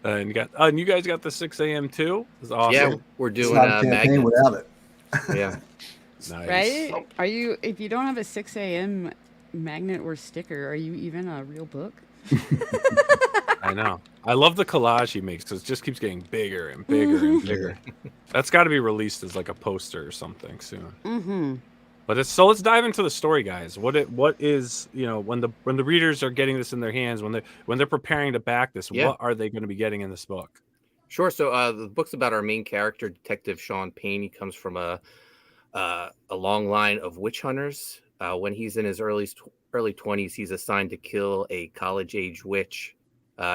And you guys got the 6 a.m. too. It's awesome. Yeah, we're It's doing not a campaign magnets. without it. Yeah. Nice. Right? Are you? If you don't have a 6 a.m. magnet or sticker, are you even a real book? I know. I love the collage he makes because it just keeps getting bigger and bigger and bigger. That's got to be released as like a poster or something soon. Mm-hmm. But let's dive into the story, guys. What is, you know, when the readers are getting this in their hands, when they're preparing to back this, what are they going to be getting in this book? Sure. So the book's about our main character, Detective Sean Payne. He comes from a long line of witch hunters. When he's in his early 20s, he's assigned to kill a college-age witch.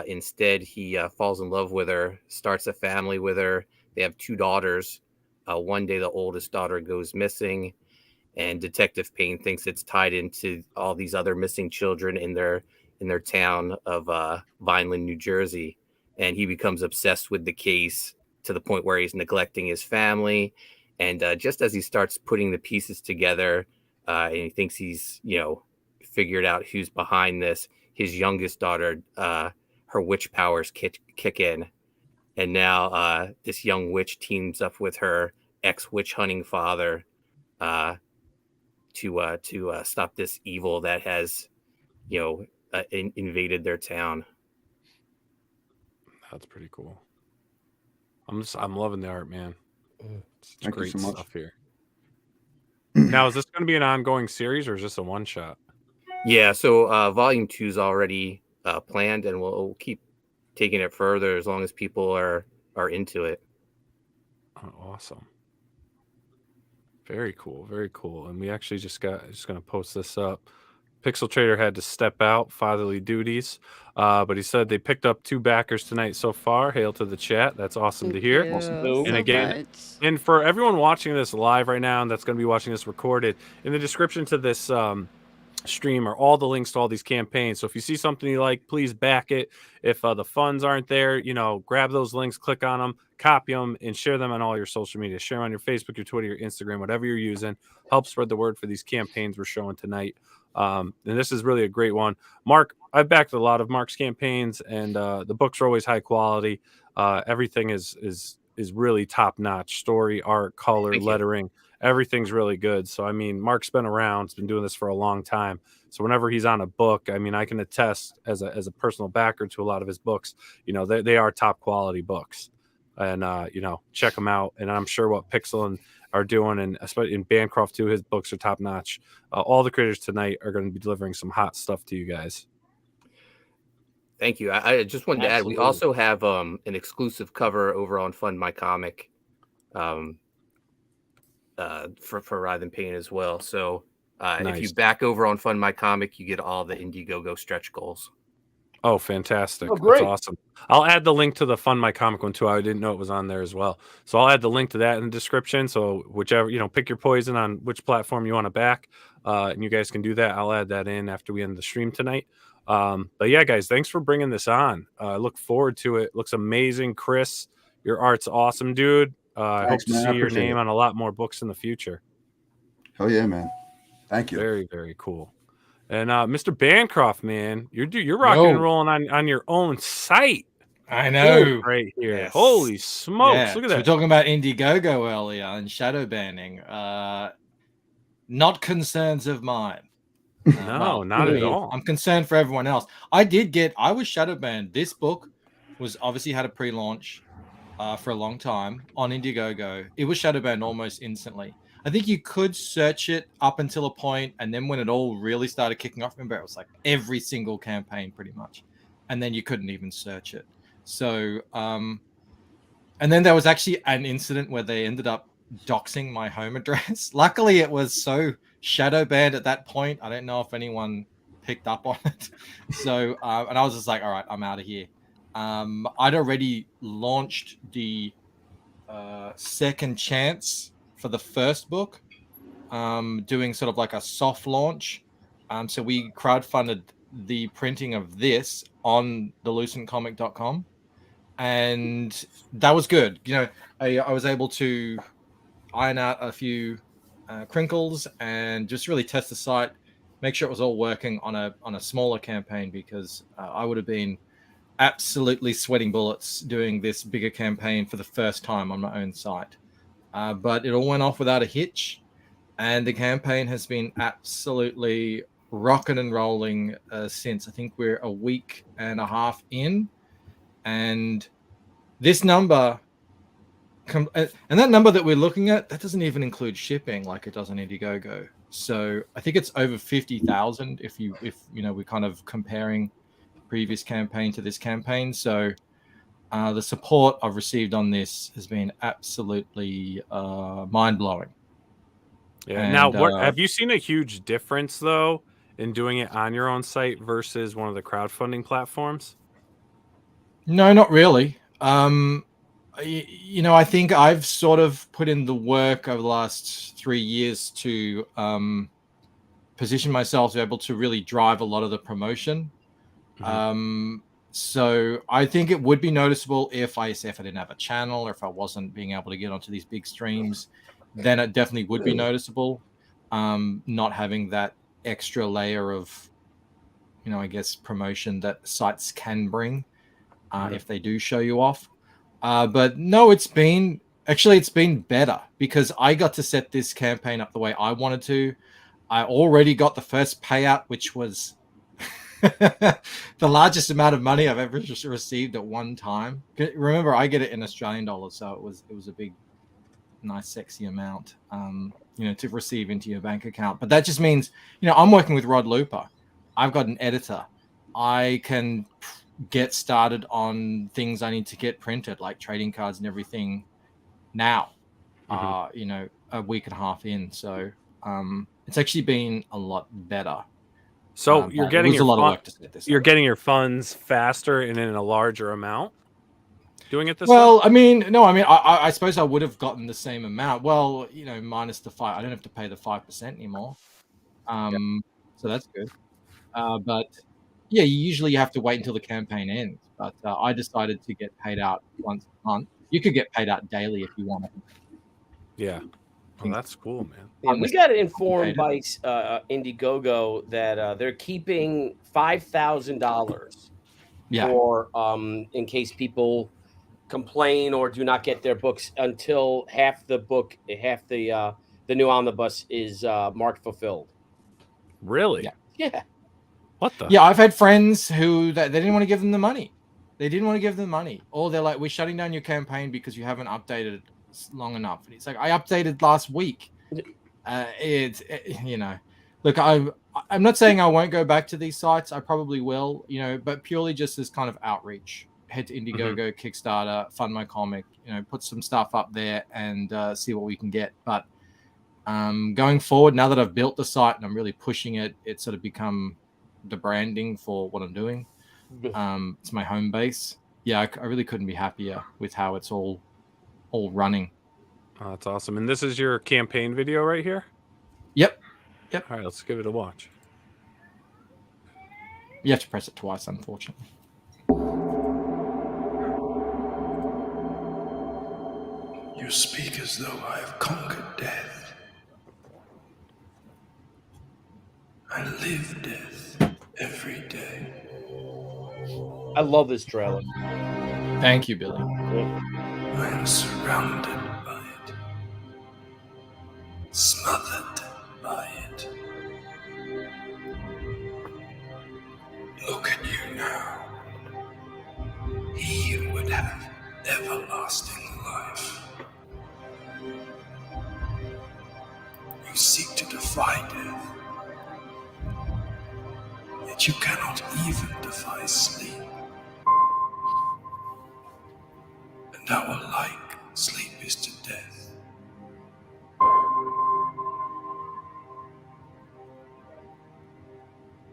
Instead, he falls in love with her, starts a family with her. They have 2 daughters. One day, the oldest daughter goes missing, and Detective Payne thinks it's tied into all these other missing children in their town of Vineland, New Jersey. And he becomes obsessed with the case to the point where he's neglecting his family. And just as he starts putting the pieces together, and he thinks he's, you know, figured out who's behind this, his youngest daughter, her witch powers kick in. And now this young witch teams up with her ex-witch hunting father to stop this evil that has, you know, invaded their town. That's pretty cool. I'm loving the art, man. It's Thank you great so much. stuff here. Now, is this going to be an ongoing series or is this a one shot? Yeah, so volume 2 is already planned, and we'll keep taking it further as long as people are into it. Oh, awesome. Very cool, very cool. And we actually just going to post this up. PixelTraitor had to step out, fatherly duties, but he said they picked up 2 backers tonight so far. Hail to the chat. That's awesome to hear. And again, and for everyone watching this live right now and that's going to be watching this recorded, in the description to this stream are all the links to all these campaigns. So if you see something you like, please back it. If the funds aren't there, you know, grab those links, click on them, copy them, and share them on all your social media. Share them on your Facebook, your Twitter, your Instagram, whatever you're using. Help spread the word for these campaigns we're showing tonight. And this is really a great one. Mark, I've backed a lot of Mark's campaigns, and the books are always high quality. Everything is really top notch. Story, art, color, lettering. Everything's really good. So, I mean, Mark's been around. He's been doing this for a long time. So whenever he's on a book, I mean, I can attest as a personal backer to a lot of his books. You know, they are top quality books. And, you know, check them out. And I'm sure what Pixel are doing, and especially in Bancroft too, his books are top notch. All the creators tonight are going to be delivering some hot stuff to you guys. Thank you. I just wanted to add, we also have an exclusive cover over on Fund My Comic for Writhe and Payne as well. So if you back over on Fund My Comic, you get all the Indiegogo stretch goals. Oh, fantastic. Oh, great. That's awesome. I'll add the link to the Fund My Comic one too. I didn't know it was on there as well. So I'll add the link to that in the description. So whichever, you know, pick your poison on which platform you want to back. And you guys can do that. I'll add that in after we end the stream tonight. But yeah, guys, thanks for bringing this on. I look forward to it. Looks amazing. Chris, your art's awesome, dude. I hope to see your name on a lot more books in the future. Oh yeah, man. Thank you. Very, very cool. And Mr. Bancroft, man, you're rocking and rolling on your own site. I know. Right here. Yes. Holy smokes. Yeah. Look at So that. we're talking about Indiegogo earlier and shadow banning. Not concerns of mine. No, not at all. I'm concerned for everyone else. I was shadow banned. This book was obviously had a pre-launch for a long time on Indiegogo. It was shadow banned almost instantly. I think you could search it up until a point, and then when it all really started kicking off, remember, it was like every single campaign pretty much, and then you couldn't even search it. So, and then there was actually an incident where they ended up doxing my home address. Luckily, it was so shadow banned at that point. I don't know if anyone picked up on it. So, and I was just like, all right, I'm out of here. I'd already launched the second chance for the first book, doing sort of like a soft launch. So we crowdfunded the printing of this on the lucentcomic.com, and that was good. You know, I was able to iron out a few crinkles and just really test the site, make sure it was all working on a smaller campaign, because I would have been absolutely sweating bullets doing this bigger campaign for the first time on my own site. But it all went off without a hitch, and the campaign has been absolutely rocking and rolling since. I think we're a week and a half in, and this number, and that number that we're looking at, that doesn't even include shipping like it does on Indiegogo. So I think it's over 50,000 if we're kind of comparing previous campaign to this campaign. So the support I've received on this has been absolutely mind-blowing. Yeah. And, Now, have you seen a huge difference though in doing it on your own site versus one of the crowdfunding platforms? No, not really. I think I've sort of put in the work over the last 3 years to position myself to be able to really drive a lot of the promotion. So I think it would be noticeable if I didn't have a channel, or if I wasn't being able to get onto these big streams, then it definitely would be noticeable. Not having that extra layer of, I guess, promotion that sites can bring if they do show you off. But no, it's been better because I got to set this campaign up the way I wanted to. I already got the first payout, which was the largest amount of money I've ever received at one time. Remember, I get it in Australian dollars, so it was a big, nice, sexy amount, to receive into your bank account. But that just means, I'm working with Rod Looper. I've got an editor. I can get started on things I need to get printed, like trading cards and everything now, a week and a half in. So it's actually been a lot better. So you're getting a lot of work to set this you're up. getting your funds faster and in a larger amount doing it this Well, way? I suppose I would have gotten the same amount. Well, minus the 5. I don't have to pay the 5% anymore. So that's good. But yeah, usually you have to wait until the campaign ends. But I decided to get paid out once a month. You could get paid out daily if you wanted. Yeah. Oh, that's cool, man. Yeah, we got informed by Indiegogo that they're keeping $5,000 for in case people complain or do not get their books until half the new omnibus is marked fulfilled. Really? Yeah. What the? Yeah, I've had friends who they didn't want to give them the money. They didn't want to give them money, or they're like, "We're shutting down your campaign because you haven't updated it long enough." And it's like, I updated last week. Look, I'm not saying I won't go back to these sites. I probably will, but purely just as kind of outreach. Head to Indiegogo, Kickstarter, fund my comic, put some stuff up there and see what we can get. But going forward, now that I've built the site and I'm really pushing it, it's sort of become the branding for what I'm doing. It's my home base. Yeah, I really couldn't be happier with how it's all running. Oh, that's awesome. And this is your campaign video right here? Yep. All right, let's give it a watch. You have to press it twice, unfortunately. You speak as though I have conquered death. I live death every day. I love this trailer. Thank you, Billy. I am surrounded by it, smothered by it. Look at you now. He would have everlasting life. You seek to defy death, yet you cannot even defy sleep. And our like sleep is to death.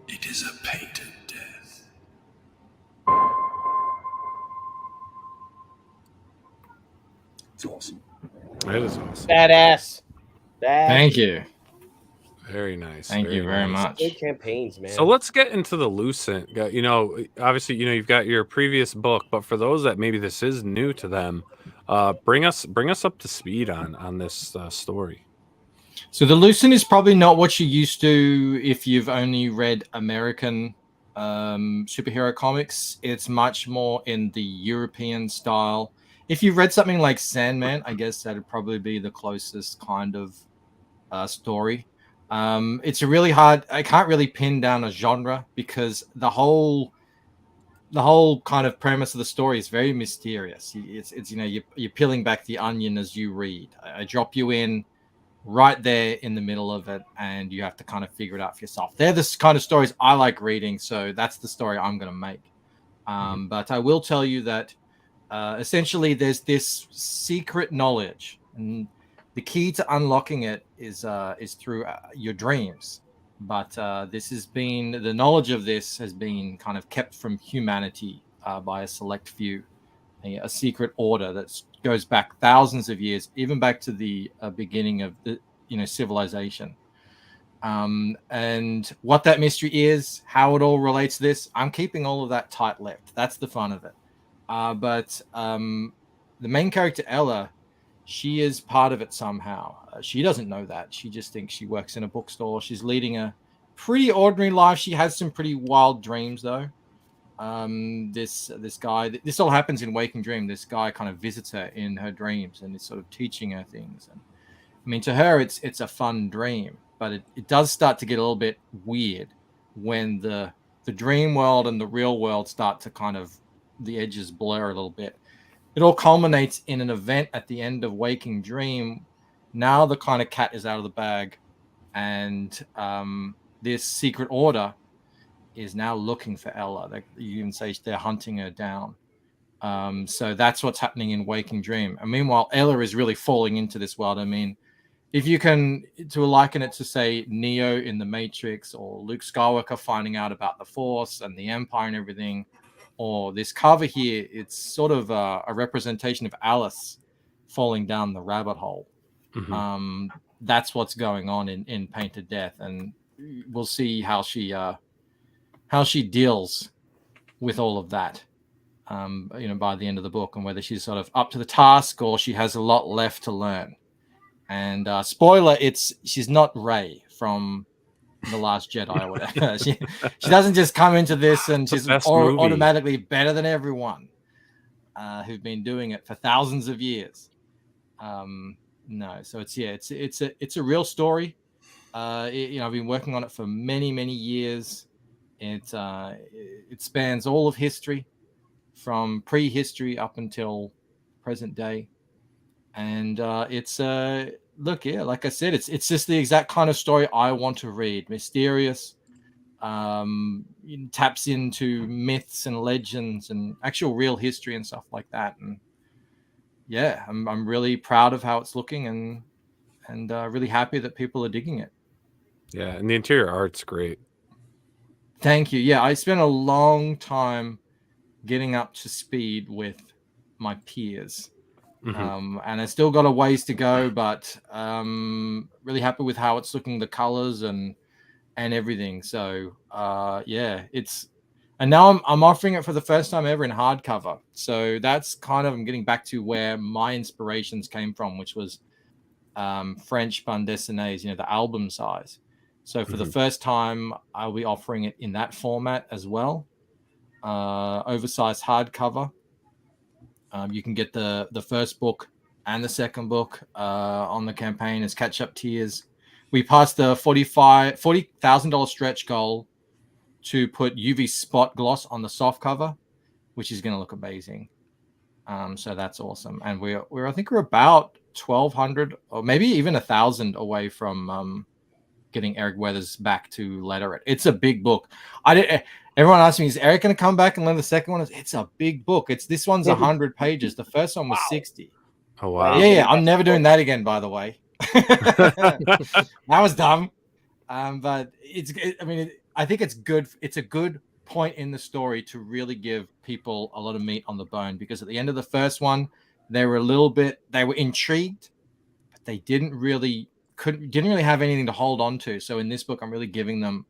It is a painted death. It's awesome. It is awesome. Badass. Thank you. Very nice. Thank you very much. Good campaigns, man. So let's get into the Lucent. Obviously, you've got your previous book, but for those that maybe this is new to them, bring us up to speed on this story. So the Lucent is probably not what you're used to if you've only read American superhero comics. It's much more in the European style. If you've read something like Sandman, I guess that'd probably be the closest kind of story. It's a really hard. I can't really pin down a genre because the whole kind of premise of the story is very mysterious. It's you know you're peeling back the onion as you read. I drop you in right there in the middle of it, and you have to kind of figure it out for yourself. They're the kind of stories I like reading, so that's the story I'm going to make. But I will tell you that essentially there's this secret knowledge, and the key to unlocking it is through your dreams. But the knowledge of this has been kind of kept from humanity by a select few, a secret order that goes back thousands of years, even back to the beginning of the civilization. And what that mystery is, how it all relates to this, I'm keeping all of that tight-lipped. That's the fun of it. But the main character, Ella, she is part of it somehow. She doesn't know that. She just thinks she works in a bookstore. She's leading a pretty ordinary life. She has some pretty wild dreams, though. This guy, this all happens in waking dream. This guy kind of visits her in her dreams and is sort of teaching her things. And I mean, to her, it's a fun dream, but it does start to get a little bit weird when the dream world and the real world start to kind of, the edges blur a little bit. It all culminates in an event at the end of Waking Dream. Now the kind of cat is out of the bag, and this secret order is now looking for Ella. You can say they're hunting her down. So that's what's happening in Waking Dream. And meanwhile, Ella is really falling into this world. I mean, if you can to liken it to, say, Neo in The Matrix, or Luke Skywalker finding out about the Force and the Empire and everything, or this cover here, it's sort of a representation of Alice falling down the rabbit hole. Mm-hmm. That's what's going on in Painted Death, and we'll see how she deals with all of that, by the end of the book, and whether she's sort of up to the task or she has a lot left to learn. And spoiler, she's not Rey from The Last Jedi or whatever. she doesn't just come into this and she's automatically better than everyone who've been doing it for thousands of years. No, so it's a real story. I've been working on it for many years. It spans all of history, from prehistory up until present day, and like I said, it's just the exact kind of story I want to read. Mysterious, taps into myths and legends and actual real history and stuff like that. And yeah, I'm really proud of how it's looking, and really happy that people are digging it. Yeah, and the interior art's great. Thank you. Yeah, I spent a long time getting up to speed with my peers. Mm-hmm. And I still got a ways to go, but really happy with how it's looking, the colors and everything. So and now I'm offering it for the first time ever in hardcover. So that's kind of, I'm getting back to where my inspirations came from, which was French bande dessinées, the album size. So for the first time, I'll be offering it in that format as well, oversized hardcover. You can get the first book and the second book on the campaign as catch-up tiers. We passed the $40,000 stretch goal to put UV spot gloss on the soft cover, which is going to look amazing. So that's awesome. And I think we're about 1,200 or maybe even 1,000 away from getting Erik Weathers back to letter it. It's a big book. Everyone asked me, is Erik going to come back and learn the second one? It's a big book. This one's 100 pages. The first one was 60. Oh, wow. Yeah. I'm never doing that again, by the way. That was dumb. But I think it's good. It's a good point in the story to really give people a lot of meat on the bone, because at the end of the first one, they were intrigued, but they didn't really have anything to hold on to. So in this book, I'm really giving them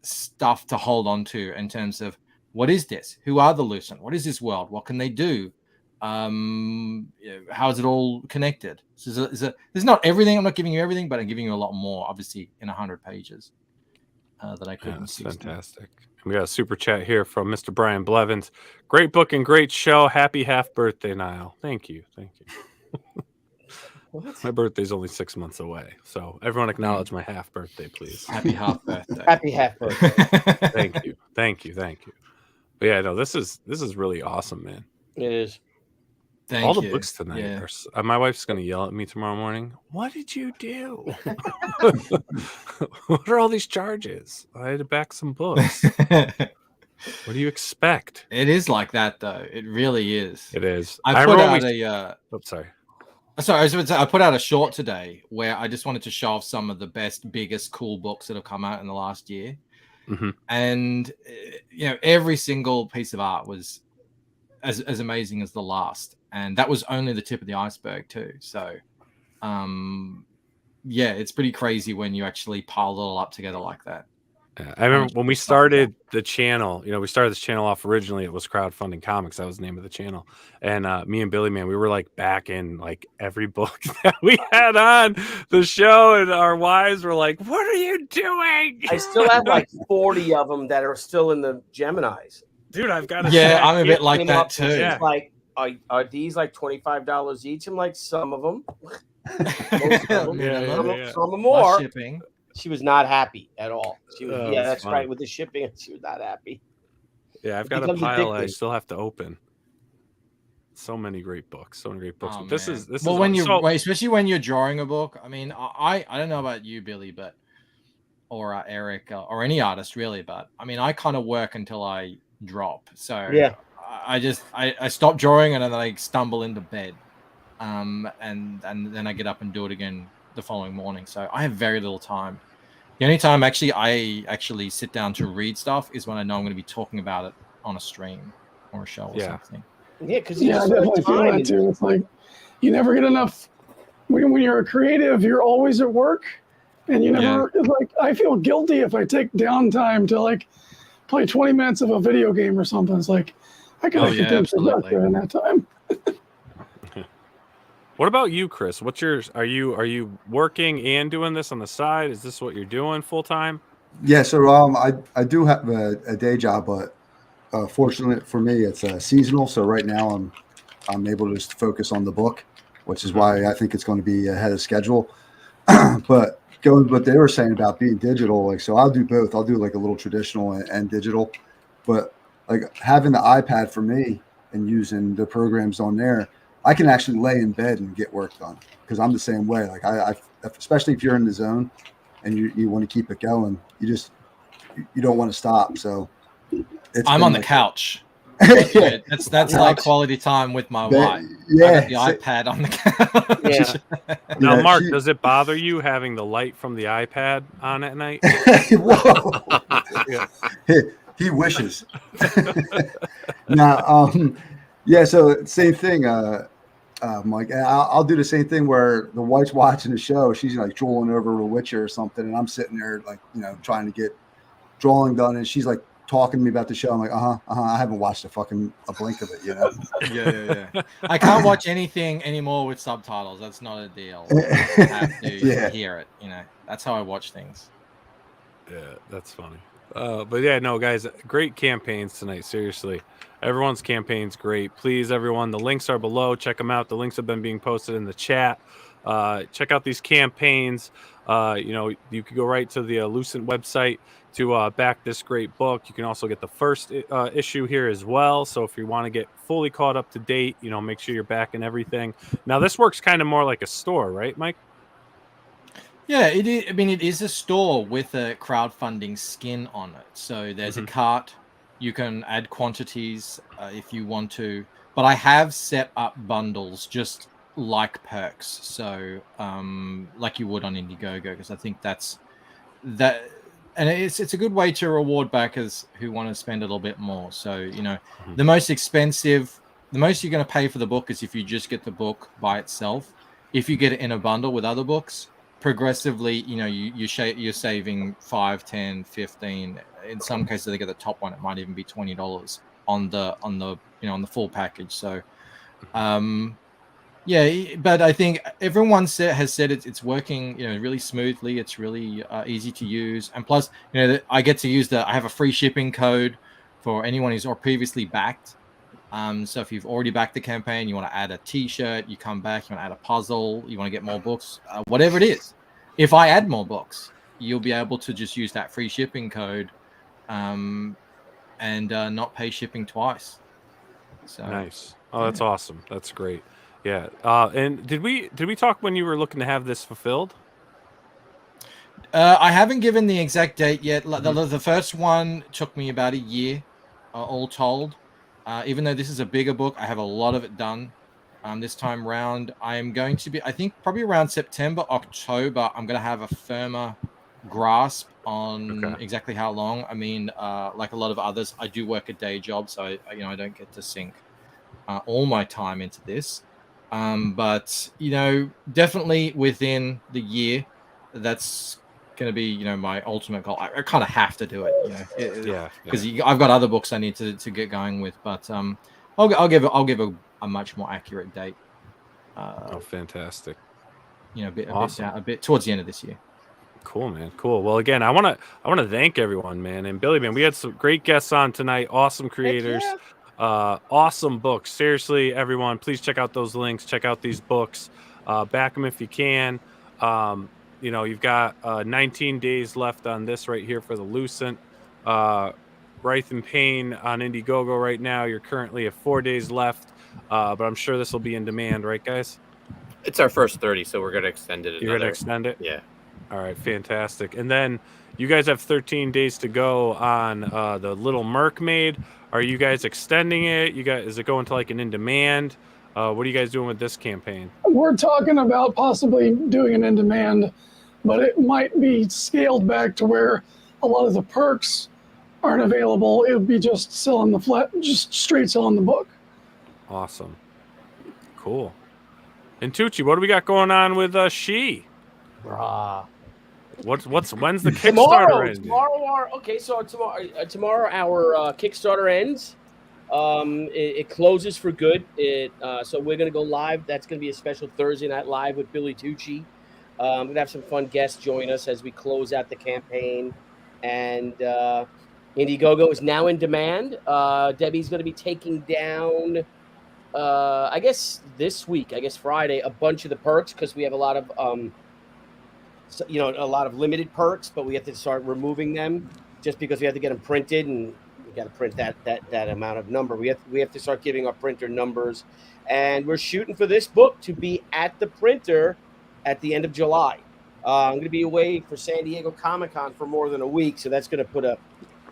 stuff to hold on to in terms of, what is this? Who are the Lucent? What is this world? What can they do? How is it all connected? So there's not everything. I'm not giving you everything, but I'm giving you a lot more, obviously, in 100 pages. that I couldn't. That's fantastic. We got a super chat here from Mr. Brian Blevins. Great book and great show. Happy half birthday, Nile. Thank you. My birthday's only 6 months away, so everyone acknowledge my half birthday, please. Happy half birthday. Happy half birthday. Thank you. But yeah, no, this is really awesome, man. It is. All the books tonight are. My wife's gonna yell at me tomorrow morning. What did you do? What are all these charges? I had to back some books. What do you expect? It is like that, though. It really is. It is. I put out a. Sorry. Sorry, I put out a short today where I just wanted to show off some of the best, biggest, cool books that have come out in the last year. Mm-hmm. And every single piece of art was as amazing as the last, and that was only the tip of the iceberg too. So, it's pretty crazy when you actually pile it all up together like that. Yeah, I remember when we started the channel, we started this channel off originally. It was Crowdfunding Comics. That was the name of the channel. And me and Billy, man, we were like back in like every book that we had on the show. And our wives were like, what are you doing? I still have like 40 of them that are still in the Geminis. Dude, I've got to Yeah, I'm a bit like that too. Yeah. Like, are these like $25 each? I'm like, some of them. Some are more. Shipping. She was not happy at all. She was, that's funny. right. With the shipping, she was not happy. Yeah, I've got a pile I still have to open. So many great books. Oh, this man. is when especially when you're drawing a book. I mean, I don't know about you, Billy, or Erik, or any artist really, but I mean, I kind of work until I drop. So yeah, I stop drawing and then I stumble into bed, and then I get up and do it again the following morning. So I have very little time. The only time I actually sit down to read stuff is when I know I'm going to be talking about it on a stream or a show or something. Yeah, because I definitely feel that too. It's like you never get enough. When you're a creative, you're always at work, and you never like. I feel guilty if I take downtime to like play 20 minutes of a video game or something. It's like I gotta get them productive in that time. What about you, Chris? What's yours? Are you working and doing this on the side? Is this what you're doing full time? Yeah, so I do have a day job, but fortunately for me, it's seasonal. So right now I'm able to just focus on the book, which is why I think it's going to be ahead of schedule. But going with what they were saying about being digital, like, so I'll do both. I'll do like a little traditional and digital, but like having the iPad for me and using the programs on there, I can actually lay in bed and get work done because I'm the same way. Like I especially if you're in the zone and you want to keep it going, you don't want to stop. So I'm on the couch. That's like quality time with my wife. Yeah, I got the iPad on the couch. Yeah. Now, Mark, does it bother you having the light from the iPad on at night? Whoa. He wishes. Now, yeah, so same thing, Mike. I'll do the same thing where the wife's watching the show. She's like drooling over The Witcher or something, and I'm sitting there like, trying to get drawing done, and she's like talking to me about the show. I'm like, I haven't watched a blink of it, Yeah. I can't watch anything anymore with subtitles. That's not a deal. I have to hear it. That's how I watch things. Yeah, that's funny. But yeah, no, guys, great campaigns tonight. Seriously, everyone's campaign's great. Please, everyone, the links are below. Check them out. The links have been being posted in the chat. Check out these campaigns. You could go right to the Lucent website to back this great book. You can also get the first issue here as well. So if you want to get fully caught up to date, make sure you're backing everything. Now, this works kind of more like a store, right, Mike? Yeah, it is. I mean, it is a store with a crowdfunding skin on it. So there's a cart. You can add quantities if you want to. But I have set up bundles just like perks. So like you would on Indiegogo, because I think that. And it's a good way to reward backers who want to spend a little bit more. So, the most expensive, the most you're going to pay for the book is if you just get the book by itself. If you get it in a bundle with other books, progressively, you're saving 5, 10, 15. In some cases, they get the top one. It might even be $20 on the full package. So, Yeah, but I think everyone has said it's working, really smoothly. It's really easy to use, and plus, I get to use I have a free shipping code for anyone who's previously backed. So if you've already backed the campaign, you want to add a T-shirt, you come back, you want to add a puzzle, you want to get more books, whatever it is. If I add more books, you'll be able to just use that free shipping code, and not pay shipping twice. So nice. Oh, that's awesome. That's great. Yeah. And did we talk when you were looking to have this fulfilled? I haven't given the exact date yet. The first one took me about a year, all told. Even though this is a bigger book, I have a lot of it done. This time round, I am going to be, I think, probably around September, October. I'm going to have a firmer grasp on exactly how long. I mean, like a lot of others, I do work a day job, so I don't get to sink all my time into this. But definitely within the year, that's going to be my ultimate goal. I kind of have to do it, because I've got other books I need to get going with. But I'll give a much more accurate date. Oh, fantastic! A bit towards the end of this year. Cool, man. Cool. Well, again, I want to thank everyone, man. And Billy, man, we had some great guests on tonight. Awesome creators. Awesome books. Seriously, everyone, please check out those links. Check out these books. Back them if you can. You've got 19 days left on this right here for the Lucent. Writhe and Payne on Indiegogo right now. You're currently at 4 days left, but I'm sure this will be in demand, right, guys? It's our first 30, so we're going to extend it. You're going to extend it? Yeah. All right, fantastic. And then you guys have 13 days to go on the Little Mercmaid. Are you guys extending it? Is it going to like an in demand? What are you guys doing with this campaign? We're talking about possibly doing an in demand, but it might be scaled back to where a lot of the perks aren't available. It would be just selling just straight selling the book. Awesome. Cool. And Tucci, what do we got going on with She? When's the Kickstarter end? Tomorrow our Kickstarter ends. It closes for good. So we're gonna go live. That's gonna be a special Thursday night live with Billy Tucci. We're gonna have some fun guests join us as we close out the campaign. And Indiegogo is now in demand. Debbie's gonna be taking down, I guess this week, Friday, a bunch of the perks, because we have a lot of a lot of limited perks, but we have to start removing them just because we have to get them printed, and we got to print that amount of number. We have to start giving our printer numbers, and we're shooting for this book to be at the printer at the end of July. I'm going to be away for San Diego Comic-Con for more than a week, so that's going to put a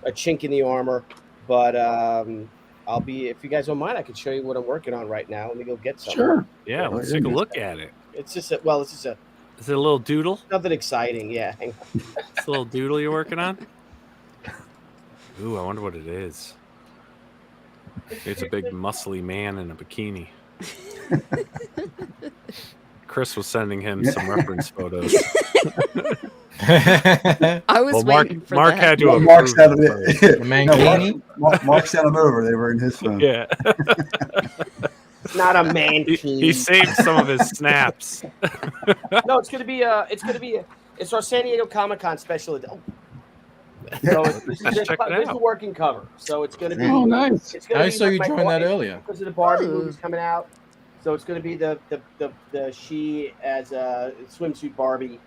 chink in the armor. But I'll be, if you guys don't mind, I can show you what I'm working on right now. Let me go get some. Sure. Yeah, let's take a look at it. It's just a. Is it a little doodle? Nothing exciting, yeah. It's a little doodle you're working on? Ooh, I wonder what it is. It's a big muscly man in a bikini. Chris was sending him some reference photos. I was waiting for Mark that. had to Mark sent Mark sent them over. They were in his phone. Yeah. Not a man. He saved some of his snaps. No, it's our San Diego Comic-Con special. So this is the working cover. So it's going to be. Oh, nice. I saw you join that earlier because of the Barbie movies coming out. So it's going to be the She as a swimsuit Barbie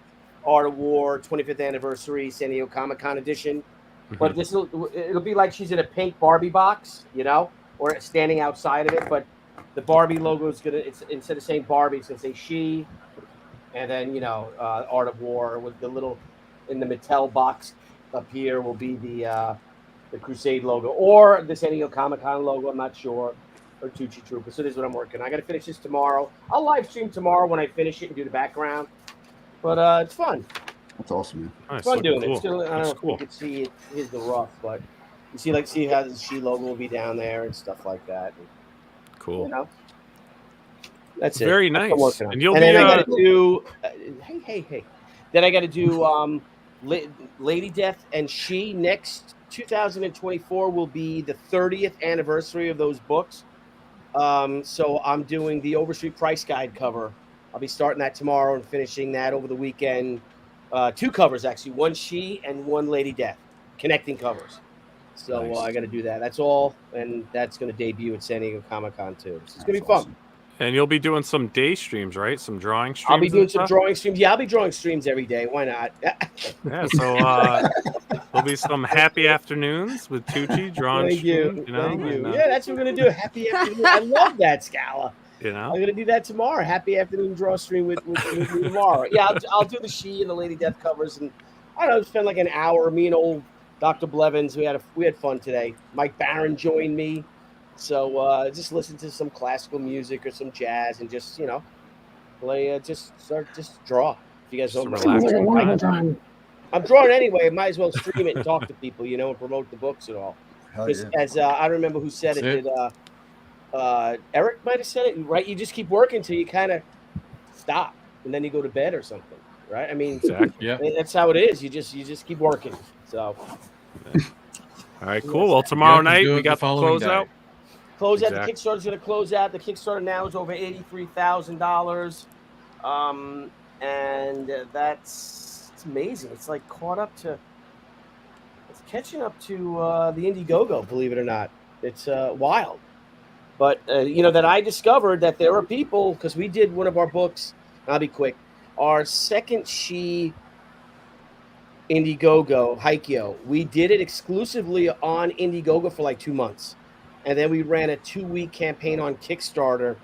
Art of War 25th anniversary San Diego Comic-Con edition. Mm-hmm. But it'll be like she's in a pink Barbie box, or standing outside of it, but the Barbie logo is it's instead of saying Barbie, it's gonna say She, and then Art of War with the little in the Mattel box up here will be the Crusade logo or the San Diego Comic-Con logo. I'm not sure, or Tucci Trooper. So this is what I'm working on. I got to finish this tomorrow. I'll live stream tomorrow when I finish it and do the background. But it's fun. That's awesome, man. It's fun doing cool. it. Still, I don't know if you can see it. Here's the rough, but you see how the She logo will be down there and stuff like that. Cool. That's it. Very nice. And you'll then I got to do. Hey. Then I got to do Lady Death and She. Next 2024 will be the 30th anniversary of those books. So I'm doing the Overstreet Price Guide cover. I'll be starting that tomorrow and finishing that over the weekend. 2 covers, actually. One She and one Lady Death. Connecting covers. So Nice. I got to do that. That's all. And that's going to debut at San Diego Comic-Con, too. So it's going to be fun. And you'll be doing some day streams, right? Some drawing streams. I'll be doing and some stuff? drawing streams. Yeah, I'll be drawing streams every day. Why not? Yeah, so there'll be some happy afternoons with Tucci drawing Thank streams, you. you know. Thank you. and, Yeah, that's what we're going to do. Happy afternoon. I love that, Scala. you know. I'm going to do that tomorrow. Happy afternoon draw stream with me tomorrow. Yeah, I'll do the She and the Lady Death covers. And I don't know, spend like an hour. Me and old Dr. Blevins, we had fun today. Mike Barron joined me. So just listen to some classical music or some jazz and just, you know, play, just draw. If you guys don't Just know. Sounds like a relax. wonderful time. I'm drawing anyway. Might as well stream it and talk to people, you know, and promote the books and all. Hell Because yeah. as I don't remember who said That's it. Erik might have said it, right? You just keep working till you kind of stop, and then you go to bed or something, right? I mean, Exactly. Yeah. that's how it is. You just keep working. So All right, cool. Well, tomorrow You have to night do we it the got the following closeout. day. close out. Exactly. The Kickstarter's going to close out. The Kickstarter now is over $83,000, and it's amazing. It's like it's catching up to the Indiegogo. Believe it or not, it's wild. But you know that I discovered that there are people, because we did one of our books. I'll be quick. Our second She Indiegogo, Haikyo, we did it exclusively on Indiegogo for like 2 months. And then we ran a 2-week campaign on Kickstarter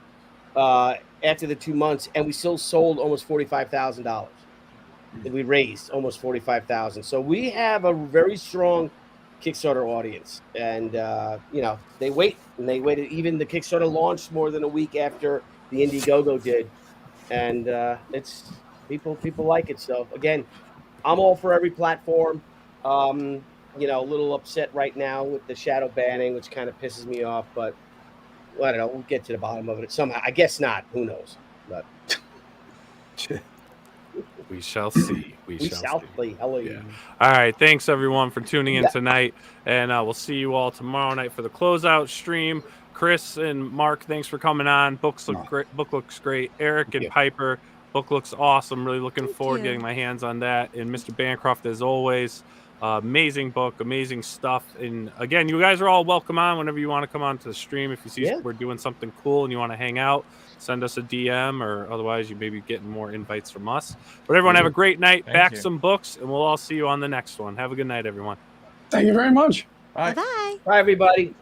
after the 2 months, and we still sold almost $45,000. We raised almost $45,000. So we have a very strong Kickstarter audience, and you know, they wait, and they waited. Even the Kickstarter launched more than a week after the Indiegogo did, and it's people like it. So again, I'm all for every platform. You know, a little upset right now with the shadow banning, which kind of pisses me off, but I don't know. We'll get to the bottom of it somehow. I guess not. Who knows? But We shall see. We we shall shall see. play. Hello. Yeah. All right. Thanks, everyone, for tuning in Yeah. tonight. And we'll see you all tomorrow night for the closeout stream. Chris and Mark, thanks for coming on. Book looks great. Erik and you. Piper, book looks awesome. Really looking Thank forward to you. getting my hands on that. And Mr. Bancroft, as always, amazing book, amazing stuff. And again, you guys are all welcome on whenever you want to come on to the stream. If you see Yeah. we're doing something cool and you want to hang out, send us a DM, or otherwise you may be getting more invites from us. But everyone have a great night. Thank Back you. some books, and we'll all see you on the next one. Have a good night, everyone. Thank you very much. Bye. Bye. Bye, everybody.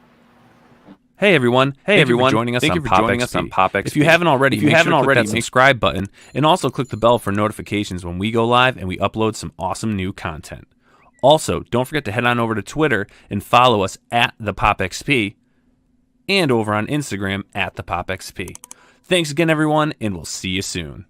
Hey everyone! Thank you for joining us Thank on you for Pop joining XP. us on Pop XP. If you haven't already, If you haven't already, hit that subscribe button and also click the bell for notifications when we go live and we upload some awesome new content. Also, don't forget to head on over to Twitter and follow us at the Pop XP and over on Instagram at the Pop XP. Thanks again, everyone, and we'll see you soon.